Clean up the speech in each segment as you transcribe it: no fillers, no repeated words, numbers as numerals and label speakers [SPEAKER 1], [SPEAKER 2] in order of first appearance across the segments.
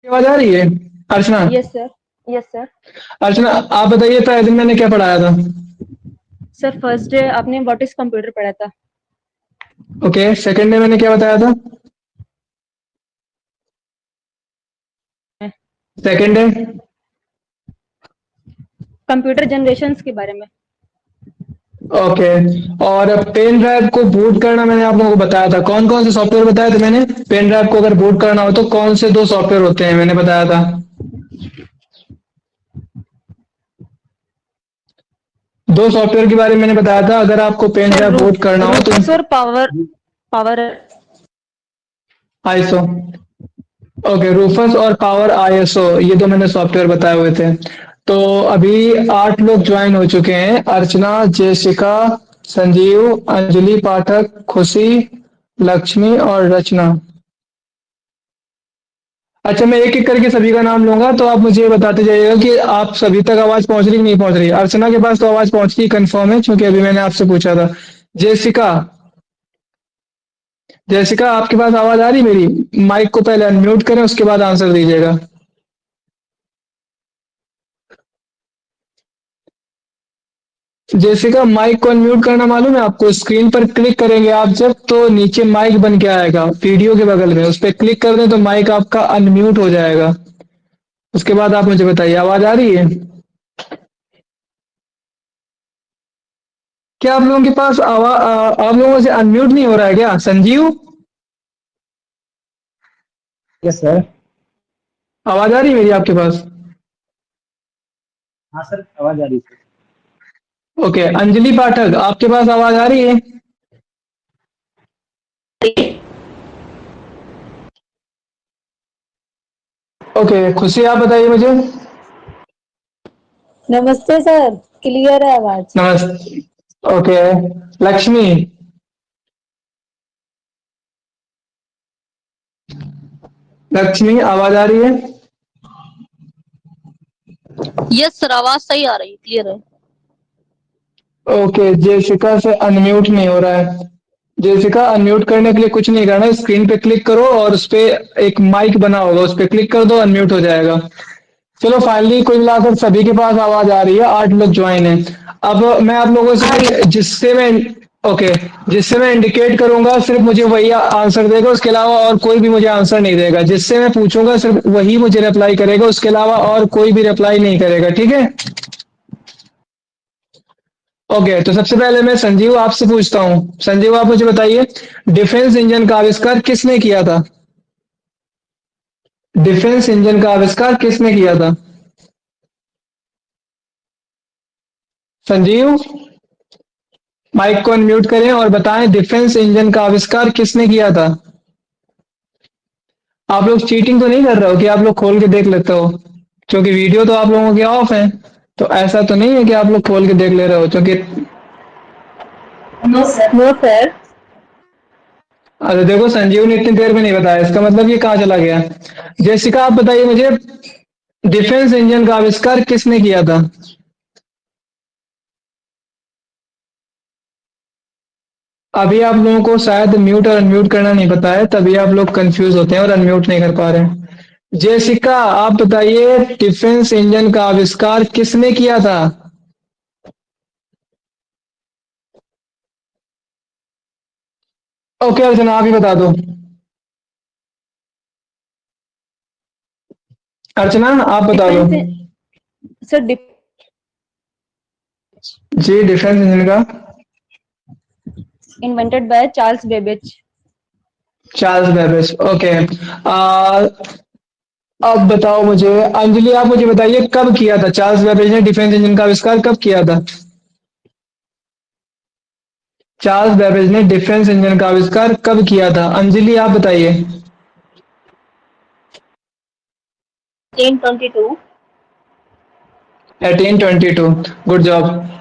[SPEAKER 1] आवाज आ रही है? Archana.
[SPEAKER 2] Yes sir. Yes sir.
[SPEAKER 1] Archana, आप बताइए पहले दिन मैंने क्या पढ़ाया था?
[SPEAKER 2] सर फर्स्ट डे आपने व्हाट इज कंप्यूटर पढ़ा था।
[SPEAKER 1] ओके, सेकंड डे मैंने क्या बताया था? Second day.
[SPEAKER 2] कंप्यूटर जनरेशंस के बारे में।
[SPEAKER 1] ओके। और पेन ड्राइव को बूट करना मैंने आप लोगों को बताया था। कौन कौन से सॉफ्टवेयर बताए थे मैंने? पेन ड्राइव को अगर बूट करना हो तो कौन से दो सॉफ्टवेयर होते हैं मैंने बताया था। दो सॉफ्टवेयर के बारे में मैंने बताया था, अगर आपको पेन
[SPEAKER 2] सर
[SPEAKER 1] ड्राइव बूट करना हो तो।
[SPEAKER 2] रूफस और power power.
[SPEAKER 1] ISO. Okay, Rufus और पावर आईएसओ, ये तो मैंने सॉफ्टवेयर बताए हुए थे। तो अभी 8 लोग ज्वाइन हो चुके हैं। अर्चना, जेसिका, संजीव, अंजलि पाठक, खुशी, लक्ष्मी और रचना। अच्छा, मैं एक एक करके सभी का नाम लूंगा तो आप मुझे ये बताते जाइएगा कि आप सभी तक आवाज पहुंच रही कि नहीं पहुंच रही। अर्चना के पास तो आवाज पहुंच रही कंफर्म है, क्योंकि अभी मैंने आपसे पूछा था। जेसिका, जेसिका आपके पास आवाज आ रही मेरी? माइक को पहले अनम्यूट करें, उसके बाद आंसर दीजिएगा। जेसिका, माइक को अनम्यूट करना मालूम है आपको? स्क्रीन पर क्लिक करेंगे आप जब, तो नीचे माइक बन के आएगा वीडियो के बगल में, उस पर क्लिक कर दें तो माइक आपका अनम्यूट हो जाएगा। उसके बाद आप मुझे बताइए, आवाज आ रही है? क्या आप लोगों के पास आप लोगों से अनम्यूट नहीं हो रहा है क्या? Sanjeev,
[SPEAKER 3] yes sir.
[SPEAKER 1] आवाज आ रही है मेरी आपके पास?
[SPEAKER 3] हाँ सर, आवाज आ रही है।
[SPEAKER 1] ओके, अंजलि पाठक आपके पास आवाज आ रही है? ओके, खुशी आप बताइए मुझे।
[SPEAKER 4] नमस्ते सर, क्लियर है आवाज।
[SPEAKER 1] नमस्ते। ओके, लक्ष्मी। लक्ष्मी, आवाज आ रही है?
[SPEAKER 5] यस सर, आवाज सही आ रही है, क्लियर है।
[SPEAKER 1] ओके, जेसिका से अनम्यूट नहीं हो रहा है। जेसिका, अनम्यूट करने के लिए कुछ नहीं करना, स्क्रीन पे क्लिक करो और उस पे एक माइक बना होगा, उस पे क्लिक कर दो, अनम्यूट हो जाएगा। चलो, फाइनली कुल मिलाकर सभी के पास आवाज आ रही है, 8 लोग ज्वाइन है। अब मैं आप लोगों से जिससे मैं ओके, जिससे मैं इंडिकेट करूंगा सिर्फ मुझे वही आंसर देगा, उसके अलावा और कोई भी मुझे आंसर नहीं देगा। जिससे मैं पूछूंगा सिर्फ वही मुझे रिप्लाई करेगा, उसके अलावा और कोई भी रिप्लाई नहीं करेगा, ठीक है? ओके, तो सबसे पहले मैं संजीव आपसे पूछता हूँ। संजीव, आप मुझे बताइए, डिफेंस इंजन का आविष्कार किसने किया था? डिफेंस इंजन का आविष्कार किसने किया था? संजीव, माइक को अनम्यूट करें और बताएं, डिफेंस इंजन का आविष्कार किसने किया था? आप लोग चीटिंग तो नहीं कर रहे हो कि आप लोग खोल के देख लेते हो? क्योंकि वीडियो तो आप लोगों के ऑफ है, तो ऐसा तो नहीं है कि आप लोग खोल के देख ले रहे हो? क्योंकि
[SPEAKER 4] नो सर। No sir.
[SPEAKER 1] अरे देखो, संजीव ने इतनी देर में नहीं बताया, इसका मतलब ये कहाँ चला गया? जेसिका, आप बताइए मुझे, डिफेंस इंजन का आविष्कार किसने किया था? अभी आप लोगों को शायद म्यूट और अनम्यूट करना नहीं पता है, तभी आप लोग कंफ्यूज होते हैं और अनम्यूट नहीं कर पा रहे हैं। जेसिका, आप बताइए, डिफेंस इंजन का आविष्कार किसने किया था? ओके अर्चना, आप ही बता दो। अर्चना, आप बता दो।
[SPEAKER 2] डिफेंस सर
[SPEAKER 1] जी, डिफेंस इंजन का
[SPEAKER 2] invented by Charles Babbage.
[SPEAKER 1] Charles Babbage. Okay. अब बताओ मुझे, अंजलि आप मुझे बताइए, कब किया था चार्ल्स बेबेज ने डिफेंस इंजन का आविष्कार, कब किया था? चार्ल्स बेबेज ने डिफेंस इंजन का आविष्कार कब किया था? अंजलि, आप बताइए।
[SPEAKER 5] 1022।
[SPEAKER 1] 1822। Good job.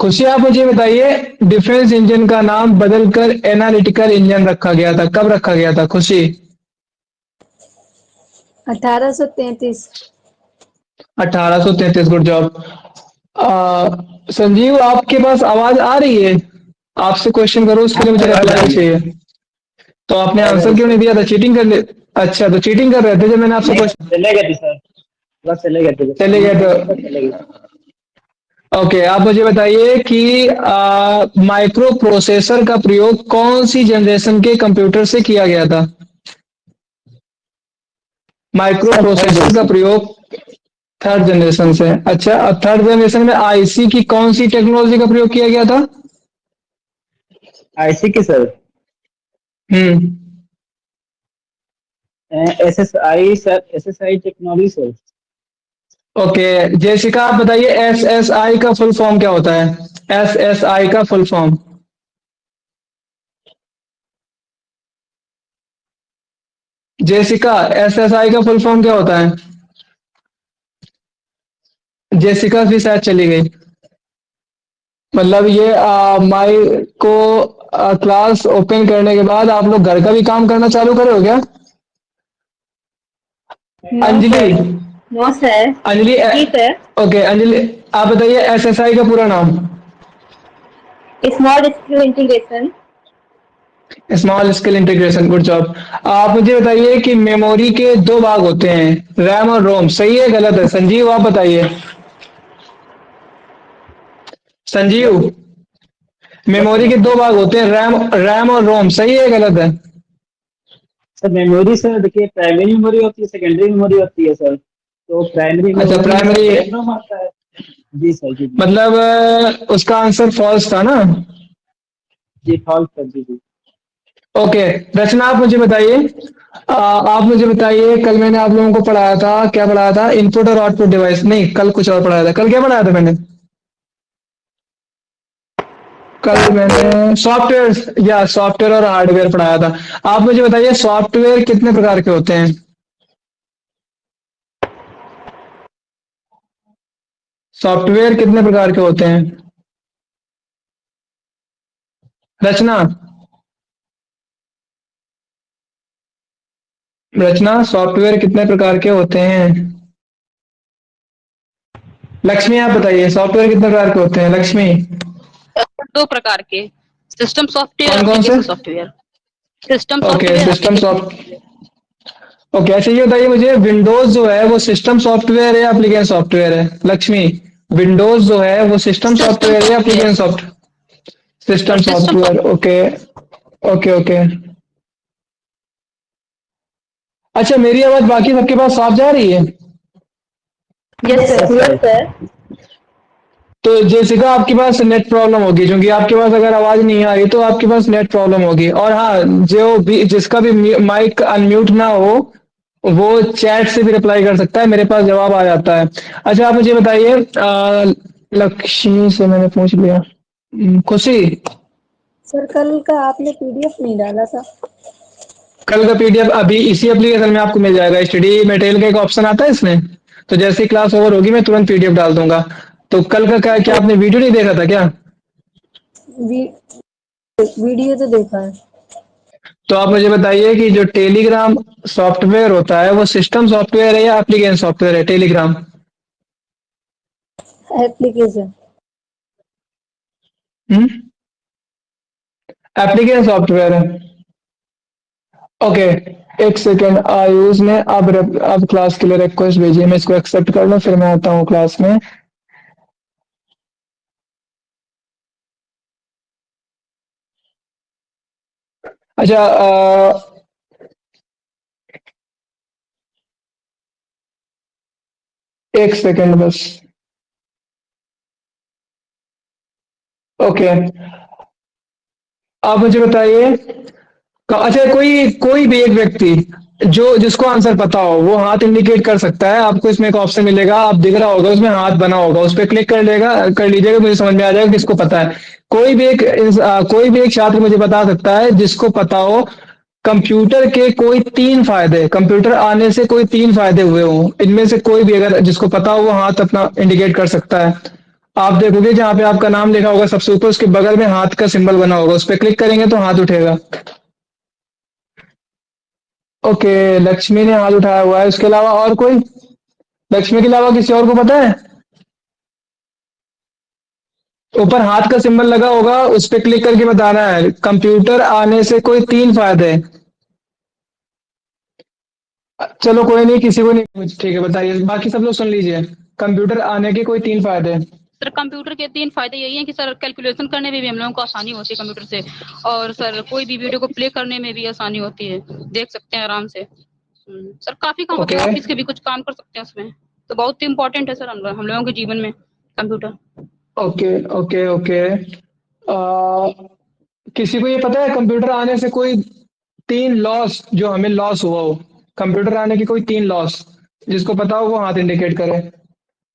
[SPEAKER 1] खुशी, आप मुझे बताइए, डिफेंस इंजन का नाम बदलकर एनालिटिकल इंजन रखा गया था, कब रखा गया था? खुशी।
[SPEAKER 4] 1833।
[SPEAKER 1] 1833। Good job. संजीव, आपके पास आवाज आ रही है? आपसे क्वेश्चन करो, उसके लिए मुझे
[SPEAKER 3] आवाज आ
[SPEAKER 1] रिप्लाई
[SPEAKER 3] रही है।
[SPEAKER 1] चाहिए। तो आपने
[SPEAKER 3] आवाज आ
[SPEAKER 1] आंसर
[SPEAKER 3] रही
[SPEAKER 1] क्यों
[SPEAKER 3] है
[SPEAKER 1] नहीं
[SPEAKER 3] सर।
[SPEAKER 1] दिया था? चीटिंग कर ले। अच्छा, तो चीटिंग कर रहे थे जब मैंने आपसे
[SPEAKER 3] नहीं
[SPEAKER 1] क्वेश्चन
[SPEAKER 3] चले गए थे सर, बस चले गए थे,
[SPEAKER 1] चले गए
[SPEAKER 3] चले गए।
[SPEAKER 1] तो ओके, आप मुझे बताइए कि माइक्रो प्रोसेसर का प्रयोग कौन सी जनरेशन के कंप्यूटर से किया गया था? माइक्रो
[SPEAKER 3] सर थर्ड
[SPEAKER 1] प्रोसेसर का
[SPEAKER 3] जनरेशन।
[SPEAKER 1] प्रयोग थर्ड जनरेशन से। अच्छा, अब थर्ड जनरेशन में आईसी की कौन सी टेक्नोलॉजी का प्रयोग किया गया था?
[SPEAKER 3] आईसी की sir,
[SPEAKER 1] hmm.
[SPEAKER 3] SSI sir, SSI technology sir.
[SPEAKER 1] Okay, Jessica आप बताइए एसएसआई का फुल फॉर्म क्या होता है? एसएसआई का फुल फॉर्म। जेसिका, एसएसआई का फुल फॉर्म क्या होता है? जेसिका भी शायद चली गई। मतलब ये माई को क्लास ओपन करने के बाद आप लोग घर का भी काम करना चालू करे हो क्या?
[SPEAKER 2] No
[SPEAKER 1] Anjali,
[SPEAKER 2] sir. No sir.
[SPEAKER 1] Anjali
[SPEAKER 2] ji sir.
[SPEAKER 1] Okay Anjali, आप बताइए एसएसआई का पूरा नाम।
[SPEAKER 2] Small scale integration.
[SPEAKER 1] Small scale integration, good job. आप मुझे बताइए कि मेमोरी के दो भाग होते हैं, रैम और रोम, सही है गलत है? संजीव आप बताइए। संजीव,
[SPEAKER 3] बस
[SPEAKER 1] मेमोरी
[SPEAKER 3] सर,
[SPEAKER 1] के दो भाग होते हैं, रैम रैम और रोम, सही है गलत है?
[SPEAKER 3] सर मेमोरी सर देखिए, प्राइमरी मेमोरी होती है, सेकेंडरी मेमोरी होती है सर। तो प्राइमरी
[SPEAKER 1] अच्छा,
[SPEAKER 3] मेमोरी में सर
[SPEAKER 1] प्राइमरी,
[SPEAKER 3] रैम रोम आता है। जी सर, जी जी।
[SPEAKER 1] मतलब उसका आंसर फॉल्स था ना?
[SPEAKER 3] जी फॉल्ट सर, जी जी।
[SPEAKER 1] ओके, रचना आप मुझे बताइए, आप मुझे बताइए कल मैंने आप लोगों को पढ़ाया था, क्या पढ़ाया था? इनपुट और आउटपुट डिवाइस, नहीं कल कुछ और पढ़ाया था। कल क्या पढ़ाया था मैंने? कल मैंने सॉफ्टवेयर या सॉफ्टवेयर और हार्डवेयर पढ़ाया था। आप मुझे बताइए सॉफ्टवेयर कितने प्रकार के होते हैं? सॉफ्टवेयर कितने प्रकार के होते हैं? रचना, रचना सॉफ्टवेयर कितने प्रकार के होते हैं? लक्ष्मी आप बताइए सॉफ्टवेयर कितने प्रकार के होते हैं? लक्ष्मी,
[SPEAKER 5] दो प्रकार के, सिस्टम सॉफ्टवेयर,
[SPEAKER 1] कौन कौन से?
[SPEAKER 5] Application software. System
[SPEAKER 1] okay,
[SPEAKER 5] software,
[SPEAKER 1] system
[SPEAKER 5] application
[SPEAKER 1] soft
[SPEAKER 5] software.
[SPEAKER 1] Okay, अच्छा ये बताइए मुझे, विंडोज जो है वो सिस्टम सॉफ्टवेयर है या एप्लीकेशन सॉफ्टवेयर है? लक्ष्मी, विंडोज जो है वो सिस्टम
[SPEAKER 5] सिस्टम
[SPEAKER 1] सॉफ्टवेयर है या
[SPEAKER 5] सॉफ्टवेयर
[SPEAKER 1] एप्लीकेशन सॉफ्टवेयर?
[SPEAKER 5] और
[SPEAKER 1] system
[SPEAKER 5] system
[SPEAKER 1] software,
[SPEAKER 5] software.
[SPEAKER 1] Okay. Okay okay. अच्छा, मेरी आवाज बाकी सबके पास साफ जा रही है?
[SPEAKER 2] Yes
[SPEAKER 3] yes
[SPEAKER 2] sir.
[SPEAKER 3] सर।
[SPEAKER 1] तो जैसिका आपके पास नेट प्रॉब्लम होगी, क्योंकि आपके पास अगर आवाज नहीं आ रही तो आपके पास नेट प्रॉब्लम होगी। और हाँ, जो भी जिसका भी माइक अनम्यूट ना हो वो चैट से भी रिप्लाई कर सकता है, मेरे पास जवाब आ जाता है। अच्छा, आप मुझे बताइए, लक्ष्मी से मैंने पूछ लिया। खुशी,
[SPEAKER 4] सर कल का आपने पीडीएफ नहीं डाला था।
[SPEAKER 1] कल का पीडीएफ अभी इसी एप्लीकेशन में आपको मिल जाएगा। स्टडी मटेरियल का एक ऑप्शन आता है इसमें, तो जैसे ही क्लास ओवर होगी मैं तुरंत पीडीएफ डाल दूंगा। तो कल का क्या आपने वीडियो नहीं देखा था क्या?
[SPEAKER 4] वी, वीडियो तो देखा है।
[SPEAKER 1] तो आप मुझे बताइए कि जो टेलीग्राम सॉफ्टवेयर होता है वो सिस्टम सॉफ्टवेयर है या एप्लीकेशन सॉफ्टवेयर है? Telegram
[SPEAKER 4] application.
[SPEAKER 1] एप्लीकेशन सॉफ्टवेयर है। ओके, एक सेकेंड, आयुष ने अब क्लास के लिए रिक्वेस्ट भेजी है, मैं इसको एक्सेप्ट कर लूं फिर मैं आता हूँ क्लास में। अच्छा, एक सेकेंड बस। ओके, आप मुझे बताइए, अच्छा कोई कोई भी एक व्यक्ति जो जिसको आंसर पता हो वो हाथ इंडिकेट कर सकता है। आपको इसमें एक ऑप्शन मिलेगा, आप दिख रहा होगा उसमें हाथ बना होगा, उस पर क्लिक कर लीजिएगा, मुझे समझ में आ जाएगा किसको पता है। कोई भी एक छात्र मुझे बता सकता है जिसको पता हो कंप्यूटर के कोई तीन फायदे, कंप्यूटर आने से कोई तीन फायदे हुए हों, इनमें से कोई भी अगर जिसको पता हो वो हाथ अपना इंडिकेट कर सकता है। आप देखोगे जहां पे आपका नाम लिखा होगा सबसे ऊपर उसके बगल में हाथ का सिंबल बना होगा, उस पर क्लिक करेंगे तो हाथ उठेगा। ओके, लक्ष्मी ने हाथ उठाया हुआ है, उसके अलावा और कोई? लक्ष्मी के अलावा किसी और को पता है? ऊपर हाथ का सिंबल लगा होगा, उस पर क्लिक करके बताना है कंप्यूटर आने से कोई तीन फायदे। चलो कोई नहीं, किसी को नहीं, ठीक है बताइए, बाकी सब लोग सुन लीजिए। कंप्यूटर आने के कोई 3 फायदे।
[SPEAKER 5] सर कंप्यूटर के 3 फायदे यही हैं कि सर कैलकुलेशन करने में भी हम लोगों को आसानी होती है कंप्यूटर से, और सर कोई भी वीडियो को प्ले करने में भी आसानी होती है, देख सकते हैं आराम से। सर काफ़ी काम होते
[SPEAKER 1] ओके,
[SPEAKER 5] हैं, ऑफ़िस के भी कुछ काम कर सकते हैं उसमें, तो बहुत इम्पोर्टेंट है सर हम लोगों के जीवन में कंप्यूटर।
[SPEAKER 1] Okay, okay, okay. किसी को ये पता है कंप्यूटर आने से कोई 3 लॉस, जो हमें लॉस हुआ हो? कंप्यूटर आने की कोई 3 लॉस, जिसको पता हो वो हाथ इंडिकेट करे।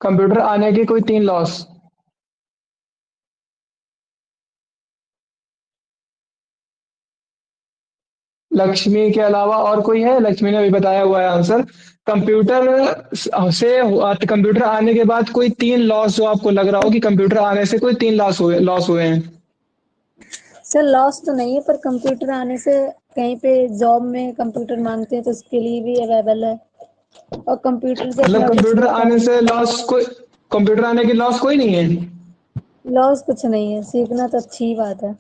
[SPEAKER 1] कंप्यूटर आने के कोई 3 लॉस। लक्ष्मी के अलावा और कोई है? लक्ष्मी ने अभी बताया हुआ है आंसर। कंप्यूटर आने के बाद कोई 3 लॉस जो आपको लग रहा हो कि कंप्यूटर आने से कोई 3 लॉस हुए हैं।
[SPEAKER 4] सर लॉस तो नहीं है, पर कंप्यूटर आने से कहीं पे जॉब में कंप्यूटर मांगते हैं तो उसके लिए भी अवेलेबल है, और कंप्यूटर से
[SPEAKER 1] मतलब
[SPEAKER 4] अपना कुछ
[SPEAKER 1] कंप्यूटर
[SPEAKER 4] भी
[SPEAKER 1] आने
[SPEAKER 4] काम।
[SPEAKER 1] से लॉस कोई, कंप्यूटर आने की लॉस कोई नहीं है।
[SPEAKER 4] लॉस कुछ नहीं है, सीखना तो अच्छी ही बात है।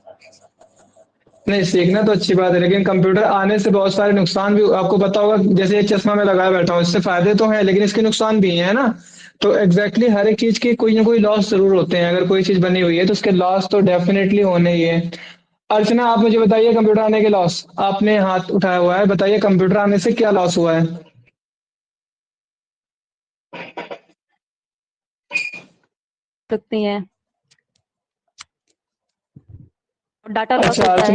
[SPEAKER 1] नहीं, सीखना तो अच्छी बात है, लेकिन कंप्यूटर आने से बहुत सारे नुकसान भी आपको पता होगा। जैसे ये चश्मा मैं लगाए बैठा हूँ, इससे फायदे तो हैं लेकिन इसके नुकसान भी हैं, है ना? तो एग्जैक्टली हर एक चीज के कोई ना कोई लॉस जरूर होते हैं। अगर कोई चीज बनी हुई है तो उसके लॉस तो डेफिनेटली होने ही है। अर्चना, आप मुझे बताइए कंप्यूटर आने के लॉस। आपने हाथ उठाया हुआ है, बताइए कंप्यूटर आने से क्या लॉस हुआ है?
[SPEAKER 2] सकती हैं, और डाटा लॉस
[SPEAKER 1] अच्छा,
[SPEAKER 2] होता है।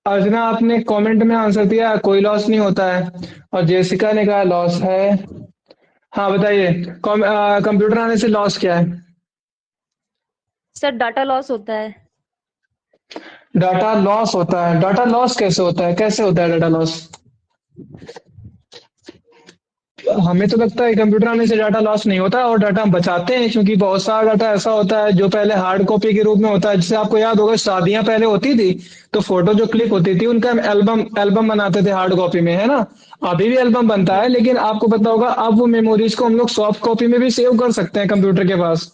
[SPEAKER 1] अर्चना आपने कमेंट में आंसर दिया कोई लॉस नहीं होता है, और जेसिका ने कहा लॉस है। हाँ बताइए, कंप्यूटर आने से लॉस क्या है?
[SPEAKER 2] सर डाटा लॉस होता है।
[SPEAKER 1] डाटा लॉस होता है? डाटा लॉस कैसे होता है, कैसे होता है डाटा लॉस? हमें तो लगता है कंप्यूटर आने से डाटा लॉस नहीं होता, और डाटा हम बचाते हैं, क्योंकि बहुत सारा डाटा ऐसा होता है जो पहले हार्ड कॉपी के रूप में होता है। जैसे आपको याद होगा, शादियां पहले होती थी तो फोटो जो क्लिक होती थी उनका हम एल्बम एल्बम बनाते थे हार्ड कॉपी में, है ना? अभी भी एल्बम बनता है, लेकिन आपको पता होगा अब वो मेमोरीज को हम लोग सॉफ्ट कॉपी में भी सेव कर सकते हैं कंप्यूटर के पास।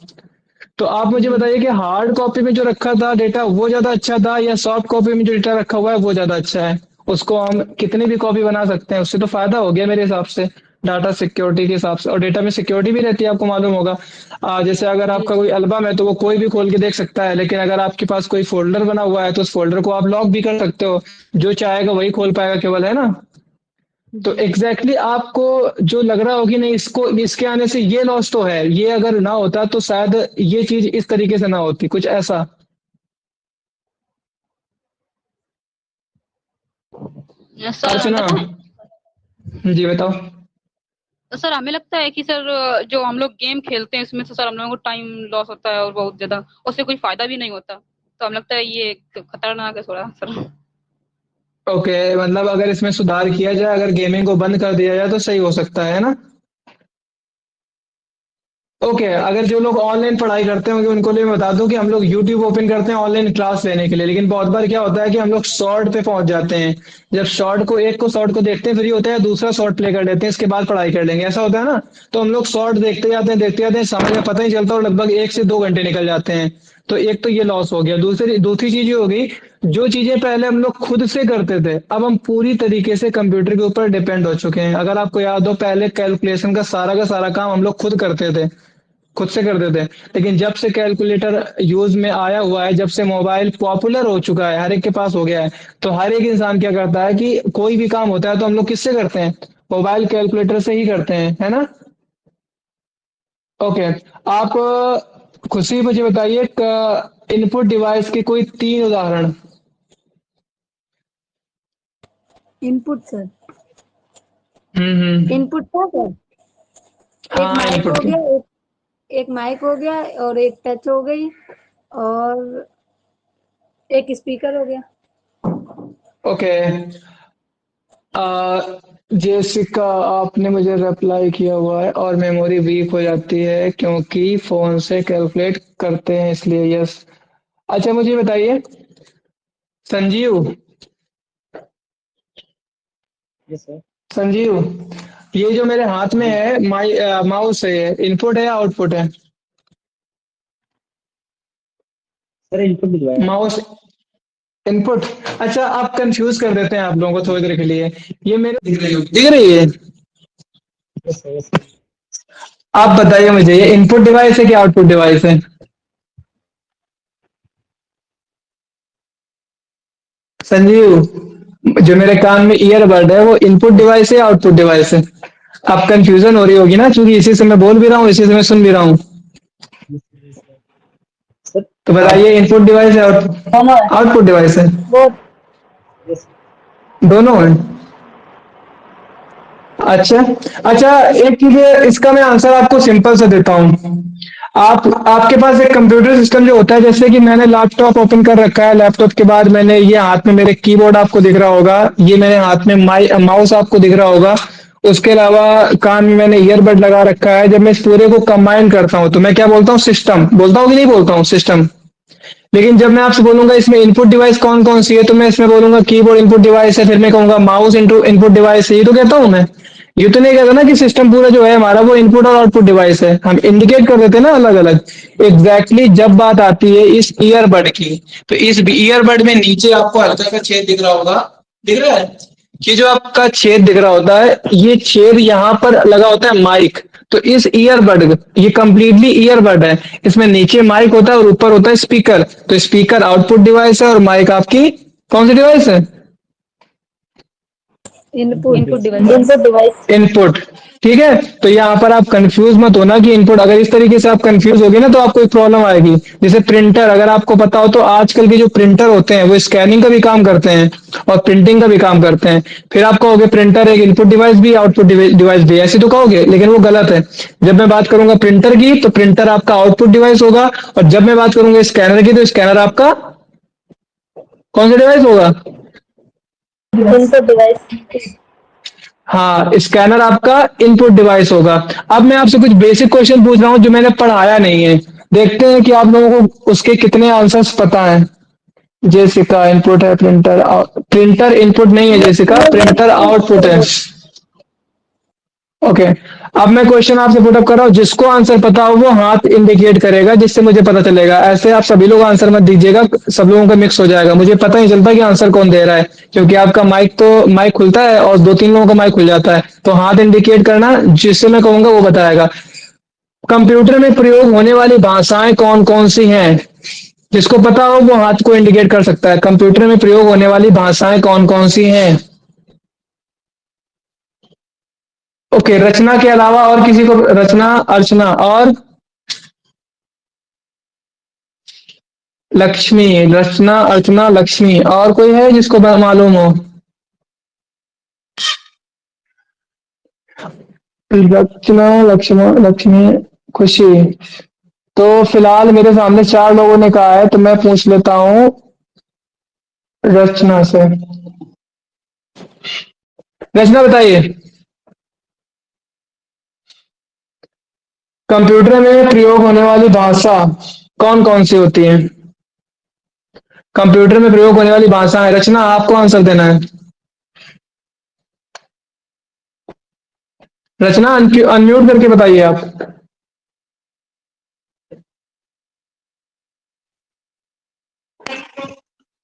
[SPEAKER 1] तो आप मुझे बताइए कि हार्ड कॉपी में जो रखा था डेटा वो ज्यादा अच्छा था, या सॉफ्ट कॉपी में जो डेटा रखा हुआ है वो ज्यादा अच्छा है? उसको हम कितनी भी कॉपी बना सकते हैं, उससे तो फायदा हो गया मेरे हिसाब से, डाटा सिक्योरिटी के हिसाब से। और डेटा में सिक्योरिटी भी रहती है, आपको मालूम होगा। जैसे अगर
[SPEAKER 2] जी
[SPEAKER 1] आपका कोई एल्बम है तो वो कोई भी खोल के देख सकता है, लेकिन अगर आपके पास कोई फोल्डर बना हुआ है तो उस फोल्डर को आप लॉक भी कर सकते हो। जो चाहेगा वही खोल पाएगा केवल, है ना? तो
[SPEAKER 2] जी।
[SPEAKER 1] आपको जो लग रहा हो कि नहीं, इसको इसके आने से ये लॉस तो है, ये अगर ना होता तो शायद ये चीज इस तरीके से ना होती, कुछ ऐसा।
[SPEAKER 5] सर
[SPEAKER 1] अर्चना, जी बताओ।
[SPEAKER 5] सर हमें लगता है कि सर जो हम लोग गेम खेलते हैं इसमें से सर हम लोगों को टाइम लॉस होता है और बहुत ज्यादा, उससे कोई फायदा भी नहीं होता, तो हमें लगता है ये खतरनाक है थोड़ा सर।
[SPEAKER 1] ओके, मतलब अगर इसमें सुधार किया जाए, अगर गेमिंग को बंद कर दिया जाए तो सही हो सकता है ना? ओके, अगर जो लोग ऑनलाइन पढ़ाई करते होंगे उनको लिए मैं बता दूं कि हम लोग यूट्यूब ओपन करते हैं ऑनलाइन क्लास लेने के लिए, लेकिन बहुत बार क्या होता है कि हम लोग शॉर्ट पे पहुंच जाते हैं। जब शॉर्ट को देखते हैं, फ्री होते हैं, दूसरा शॉर्ट प्ले कर लेते हैं, इसके बाद पढ़ाई कर लेंगे, ऐसा होता है ना? तो हम लोग शॉर्ट देखते जाते हैं, समझ में पता ही चलता, और लगभग 1 से 2 घंटे निकल जाते हैं। तो एक तो ये लॉस हो गया। दूसरी दूसरी चीज ये हो गई, जो चीजें पहले हम लोग खुद से करते थे अब हम पूरी तरीके से कंप्यूटर के ऊपर डिपेंड हो चुके हैं। अगर आपको याद हो, पहले कैलकुलेशन का सारा काम हम लोग खुद करते थे, खुद से कर देते हैं। लेकिन जब से कैलकुलेटर यूज में आया हुआ है, जब से मोबाइल पॉपुलर हो चुका है, हर एक के पास हो गया है, तो हर एक इंसान क्या करता है कि कोई भी काम होता है तो हम लोग किससे करते हैं? मोबाइल कैलकुलेटर से ही करते हैं, है ना? ओके, आप खुशी मुझे बताइए इनपुट डिवाइस के कोई 3 उदाहरण।
[SPEAKER 4] इनपुट सर,
[SPEAKER 1] हम्म।
[SPEAKER 4] इनपुट था सर। एक
[SPEAKER 1] हाँ,
[SPEAKER 4] माइक
[SPEAKER 1] इनपुट
[SPEAKER 4] हो
[SPEAKER 1] के।
[SPEAKER 4] गया, एक माइक हो गया, और एक टच हो गई, और एक स्पीकर हो गया।
[SPEAKER 1] ओके, जेसिका, आपने मुझे रिप्लाई किया हुआ है, और मेमोरी वीक हो जाती है क्योंकि फोन से कैलकुलेट करते हैं इसलिए, यस। अच्छा मुझे बताइए, संजीव,
[SPEAKER 3] यस सर।
[SPEAKER 1] संजीव, ये जो मेरे हाथ में
[SPEAKER 3] जी
[SPEAKER 1] है माउस है, ये इनपुट है या आउटपुट है?
[SPEAKER 3] सर, इनपुट भिजवाया है।
[SPEAKER 1] Mouse input. अच्छा, आप कंफ्यूज कर देते हैं आप लोगों को थोड़ी देर के लिए। ये मेरे दिख रही है।
[SPEAKER 3] Yes sir, yes sir.
[SPEAKER 1] आप बताइए मुझे, ये इनपुट डिवाइस है कि आउटपुट डिवाइस है? संजीव, जो मेरे कान में ईयरबड है वो इनपुट डिवाइस है या आउटपुट डिवाइस है? आप कंफ्यूजन हो रही होगी ना, क्योंकि इसी से मैं बोल भी रहा हूँ, इसी से मैं सुन भी रहा हूँ।
[SPEAKER 3] Yes sir, yes sir. Sir
[SPEAKER 1] तो बताइए, इनपुट डिवाइस है आउटपुट डिवाइस है?
[SPEAKER 4] बहुत
[SPEAKER 3] यस।
[SPEAKER 1] दोनों है। अच्छा। अच्छा, एक चीज है, इसका मैं आंसर आपको सिंपल से देता हूँ। आपके पास एक कंप्यूटर सिस्टम जो होता है, जैसे कि मैंने लैपटॉप ओपन कर रखा है, लैपटॉप के बाद मैंने ये हाथ में मेरे कीबोर्ड आपको दिख रहा होगा, ये मेरे हाथ में माउस आपको दिख रहा होगा, उसके अलावा कान में मैंने ईयरबड लगा रखा है। जब मैं इस पूरे को कंबाइन करता हूँ तो मैं क्या बोलता हूँ? सिस्टम बोलता हूँ कि नहीं बोलता हूँ? सिस्टम। लेकिन जब मैं आपसे बोलूंगा इसमें इनपुट डिवाइस कौन कौन सी है, तो मैं इसमें बोलूंगा कीबोर्ड इनपुट डिवाइस है, फिर मैं कहूंगा माउस इनपुट डिवाइस है, ये तो कहता हूं मैं। ये तो नहीं कहता ना कि सिस्टम पूरा जो है हमारा वो इनपुट और आउटपुट डिवाइस है। हम इंडिकेट कर देते हैं ना अलग अलग। एग्जैक्टली जब बात आती है इस ईयरबड की, तो इस ईयरबड में नीचे आपको हल्का सा छेद दिख रहा होगा, दिख रहा है? कि जो आपका छेद दिख रहा होता है, ये छेद यहाँ पर लगा होता है माइक। तो इस ईयरबड, ये कंप्लीटली ईयरबड है, इसमें नीचे माइक होता है और ऊपर होता है स्पीकर। तो स्पीकर आउटपुट डिवाइस है और माइक आपकी कौन सी डिवाइस है?
[SPEAKER 4] Input
[SPEAKER 5] input device.
[SPEAKER 4] Input device.
[SPEAKER 1] Input. ठीक है, तो यहाँ पर आप कंफ्यूज मत होना कि इनपुट, अगर इस तरीके से आप कंफ्यूज होगे ना तो आपको एक प्रॉब्लम आएगी। जैसे प्रिंटर, अगर आपको पता हो तो आजकल के जो प्रिंटर होते हैं वो स्कैनिंग का भी काम करते हैं और प्रिंटिंग का भी काम करते हैं। फिर आप कहोगे प्रिंटर एक इनपुट डिवाइस भी आउटपुट डिवाइस भी, ऐसे तो कहोगे, लेकिन वो गलत है। जब मैं बात करूंगा प्रिंटर की तो प्रिंटर आपका आउटपुट डिवाइस होगा, और जब मैं बात करूंगा स्कैनर की तो स्कैनर आपका कौन सा डिवाइस होगा?
[SPEAKER 4] Input device.
[SPEAKER 1] हाँ, स्कैनर आपका इनपुट डिवाइस होगा। अब मैं आपसे कुछ बेसिक क्वेश्चन पूछ रहा हूँ जो मैंने पढ़ाया नहीं है, देखते हैं कि आप लोगों को उसके कितने आंसर्स पता है। जेसिका इनपुट है, प्रिंटर प्रिंटर इनपुट नहीं है जेसिका, प्रिंटर आउटपुट है। ओके। अब मैं क्वेश्चन आपसे पुटअप कर रहा हूँ, जिसको आंसर पता हो वो हाथ इंडिकेट करेगा, जिससे मुझे पता चलेगा। ऐसे आप सभी लोग आंसर मत दीजिएगा, सब लोगों का मिक्स हो जाएगा, मुझे पता नहीं चलता कि आंसर कौन दे रहा है, क्योंकि आपका माइक खुलता है और दो तीन लोगों का माइक खुल जाता है। तो हाथ इंडिकेट करना, जिससे मैं कहूंगा वो बताएगा। कंप्यूटर में प्रयोग होने वाली भाषाएं कौन कौन सी हैं? जिसको पता हो वो हाथ को इंडिकेट कर सकता है। कंप्यूटर में प्रयोग होने वाली भाषाएं कौन कौन सी हैं? ओके, रचना के अलावा और किसी को? रचना, अर्चना और लक्ष्मी। रचना, अर्चना, लक्ष्मी, और कोई है जिसको मालूम हो? रचना, लक्ष्मण, लक्ष्मी, खुशी। तो फिलहाल मेरे सामने चार लोगों ने कहा है, तो मैं पूछ लेता हूँ रचना से। रचना बताइए, कंप्यूटर में प्रयोग होने वाली भाषा कौन कौन सी होती है? कंप्यूटर में प्रयोग होने वाली भाषाएं, रचना आपको आंसर देना है। रचना अनम्यूट करके बताइए आप।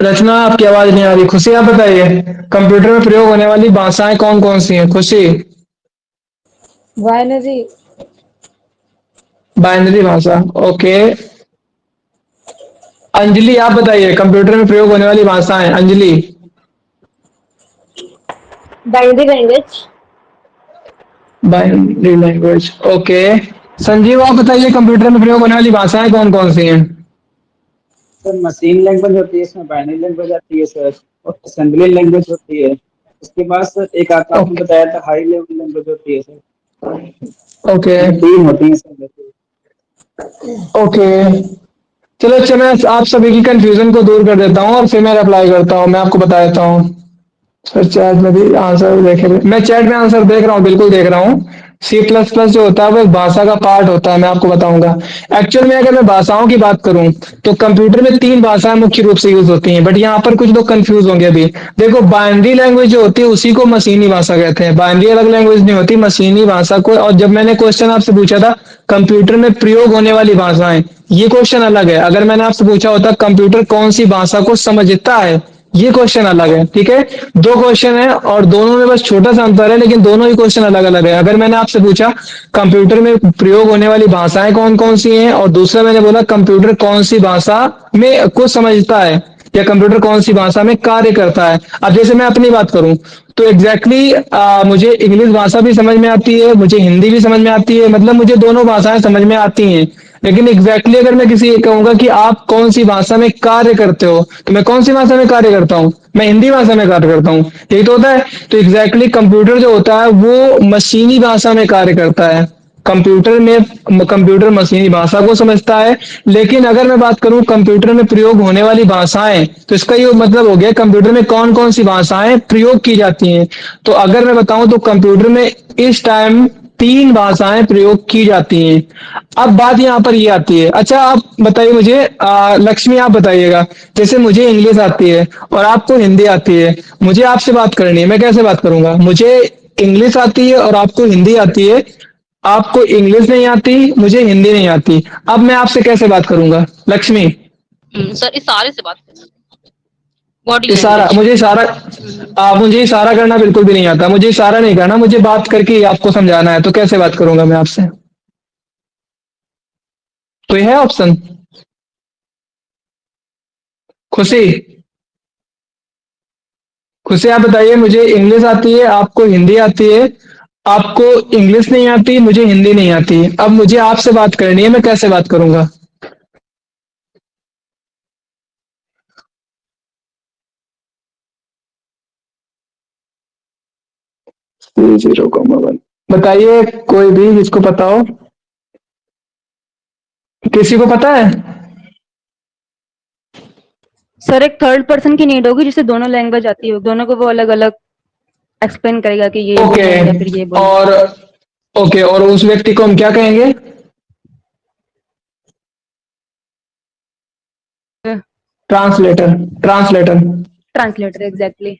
[SPEAKER 1] रचना आपकी आवाज नहीं आ रही। खुशी आप बताइए, कंप्यूटर में प्रयोग होने वाली भाषाएं कौन कौन सी हैं? खुशी।
[SPEAKER 4] बाइनरी।
[SPEAKER 1] बाइनरी भाषा, ओके। अंजलि आप बताइए, कंप्यूटर में प्रयोग होने वाली भाषाएं, Anjali.
[SPEAKER 4] Binary language.
[SPEAKER 1] Binary language, okay. Sanjeev आप बताइए, कंप्यूटर में प्रयोग होने वाली भाषाएं कौन कौन सी हैं?
[SPEAKER 3] सर मशीन लैंग्वेज होती है, इसमें बाइनरी लैंग्वेज आती है सर, और असेंबली लैंग्वेज होती है। उसके बाद सर एक आता आपने
[SPEAKER 1] ओके।
[SPEAKER 3] बताया था हाई लेवल लैंग्वेज होती है सर।
[SPEAKER 1] ओके।
[SPEAKER 3] ये तीन होती है सर वैसे।
[SPEAKER 1] ओके, चलो अच्छा, मैं आप सभी की कंफ्यूजन को दूर कर देता हूँ और फिर मैं अप्लाई करता हूँ। मैं आपको बता देता हूँ। सर चैट में भी आंसर देखे, मैं चैट में आंसर देख रहा हूँ, बिल्कुल देख रहा हूँ। सी प्लस प्लस जो होता है वो एक भाषा का पार्ट होता है, मैं आपको बताऊंगा। एक्चुअल में अगर मैं भाषाओं की बात करूं तो कंप्यूटर में तीन भाषाएं मुख्य रूप से यूज होती हैं, बट यहाँ पर कुछ लोग कंफ्यूज होंगे अभी। देखो, बाइनरी लैंग्वेज जो होती है उसी को मशीनी भाषा कहते हैं। बाइनरी अलग लैंग्वेज नहीं होती, मशीनी भाषा को। और जब मैंने क्वेश्चन आपसे पूछा था कंप्यूटर में प्रयोग होने वाली भाषाएं, ये क्वेश्चन अलग है। अगर मैंने आपसे पूछा होता कंप्यूटर कौन सी भाषा को समझता है, ये क्वेश्चन अलग है, ठीक है। दो क्वेश्चन है और दोनों में बस छोटा सा अंतर है, लेकिन दोनों ही क्वेश्चन अलग अलग है। अगर मैंने आपसे पूछा कंप्यूटर में प्रयोग होने वाली भाषाएं कौन कौन सी हैं, और दूसरा मैंने बोला कंप्यूटर कौन सी भाषा में को समझता है, या कंप्यूटर कौन सी भाषा में कार्य करता है। अब जैसे मैं अपनी बात करूं तो एग्जैक्टली मुझे इंग्लिश भाषा भी समझ में आती है, मुझे हिंदी भी समझ में आती है, मतलब मुझे दोनों भाषाएं समझ में आती हैं। लेकिन एग्जैक्टली अगर मैं किसी कहूंगा कि आप कौन सी भाषा में कार्य करते हो, तो मैं कौन सी भाषा में कार्य करता हूं, मैं हिंदी भाषा में कार्य करता हूं, यही तो होता है। तो एग्जैक्टली कंप्यूटर जो होता है वो मशीनी भाषा में कार्य करता है। कंप्यूटर मशीनी भाषा को समझता है। लेकिन अगर मैं बात करूं कंप्यूटर में प्रयोग होने वाली भाषाएं, तो इसका ये मतलब हो गया कंप्यूटर में कौन कौन सी भाषाएं प्रयोग की जाती हैं। तो अगर मैं बताऊं तो कंप्यूटर में इस टाइम 3 भाषाएं प्रयोग की जाती हैं। अब बात यहाँ पर ये आती है, अच्छा आप बताइए मुझे, लक्ष्मी आप बताइएगा, जैसे मुझे इंग्लिश आती है और आपको हिंदी आती है, मुझे आपसे बात करनी है, मैं कैसे बात करूंगा? मुझे इंग्लिश आती है और आपको हिंदी आती है, आपको इंग्लिश नहीं आती, मुझे हिंदी नहीं आती, अब मैं आपसे कैसे बात करूंगा लक्ष्मी?
[SPEAKER 5] सर इशारे से बात करें, बॉडी
[SPEAKER 1] इशारा,
[SPEAKER 5] लैंग्वेज।
[SPEAKER 1] मुझे इशारा करना बिल्कुल भी नहीं आता, मुझे इशारा नहीं करना, मुझे बात करके ही आपको समझाना है, तो कैसे बात करूंगा मैं आपसे? तो ये है ऑप्शन। खुशी, खुशी आप बताइए, मुझे इंग्लिश आती है, आपको हिंदी आती है, आपको इंग्लिश नहीं आती, मुझे हिंदी नहीं आती, अब मुझे आपसे बात करनी है, मैं कैसे बात करूंगा? 0,1 बताइए, कोई भी जिसको पता हो, किसी को पता है?
[SPEAKER 2] सर एक थर्ड पर्सन की नीड होगी जिसे दोनों लैंग्वेज आती हो, दोनों को वो अलग अलग एक्सप्लेन करेगा कि ये
[SPEAKER 1] ओके,
[SPEAKER 2] बोलें या फिर ये बोलें।
[SPEAKER 1] और ओके, और उस व्यक्ति को हम क्या कहेंगे? Translator, translator,
[SPEAKER 2] translator, exactly.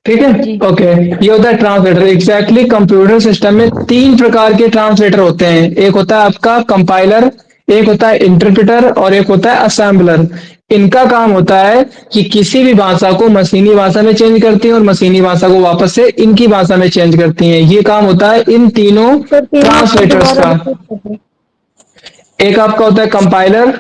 [SPEAKER 1] ठीक है।
[SPEAKER 2] जी।
[SPEAKER 1] ओके, ये होता है ट्रांसलेटर। एग्जैक्टली कंप्यूटर सिस्टम में 3 प्रकार के ट्रांसलेटर होते हैं, एक होता है आपका कंपाइलर, एक होता है इंटरप्रेटर, और एक होता है असेंबलर। इनका काम होता है कि किसी भी भाषा को मशीनी भाषा में चेंज करती हैं और मशीनी भाषा को वापस से इनकी भाषा में चेंज करती हैं। ये काम होता है इन तीनों
[SPEAKER 4] सर तीनों
[SPEAKER 1] ट्रांसलेटर्स
[SPEAKER 4] दोबारा
[SPEAKER 1] का।
[SPEAKER 4] रिपीट कर दें।
[SPEAKER 1] एक आपका होता है कंपाइलर,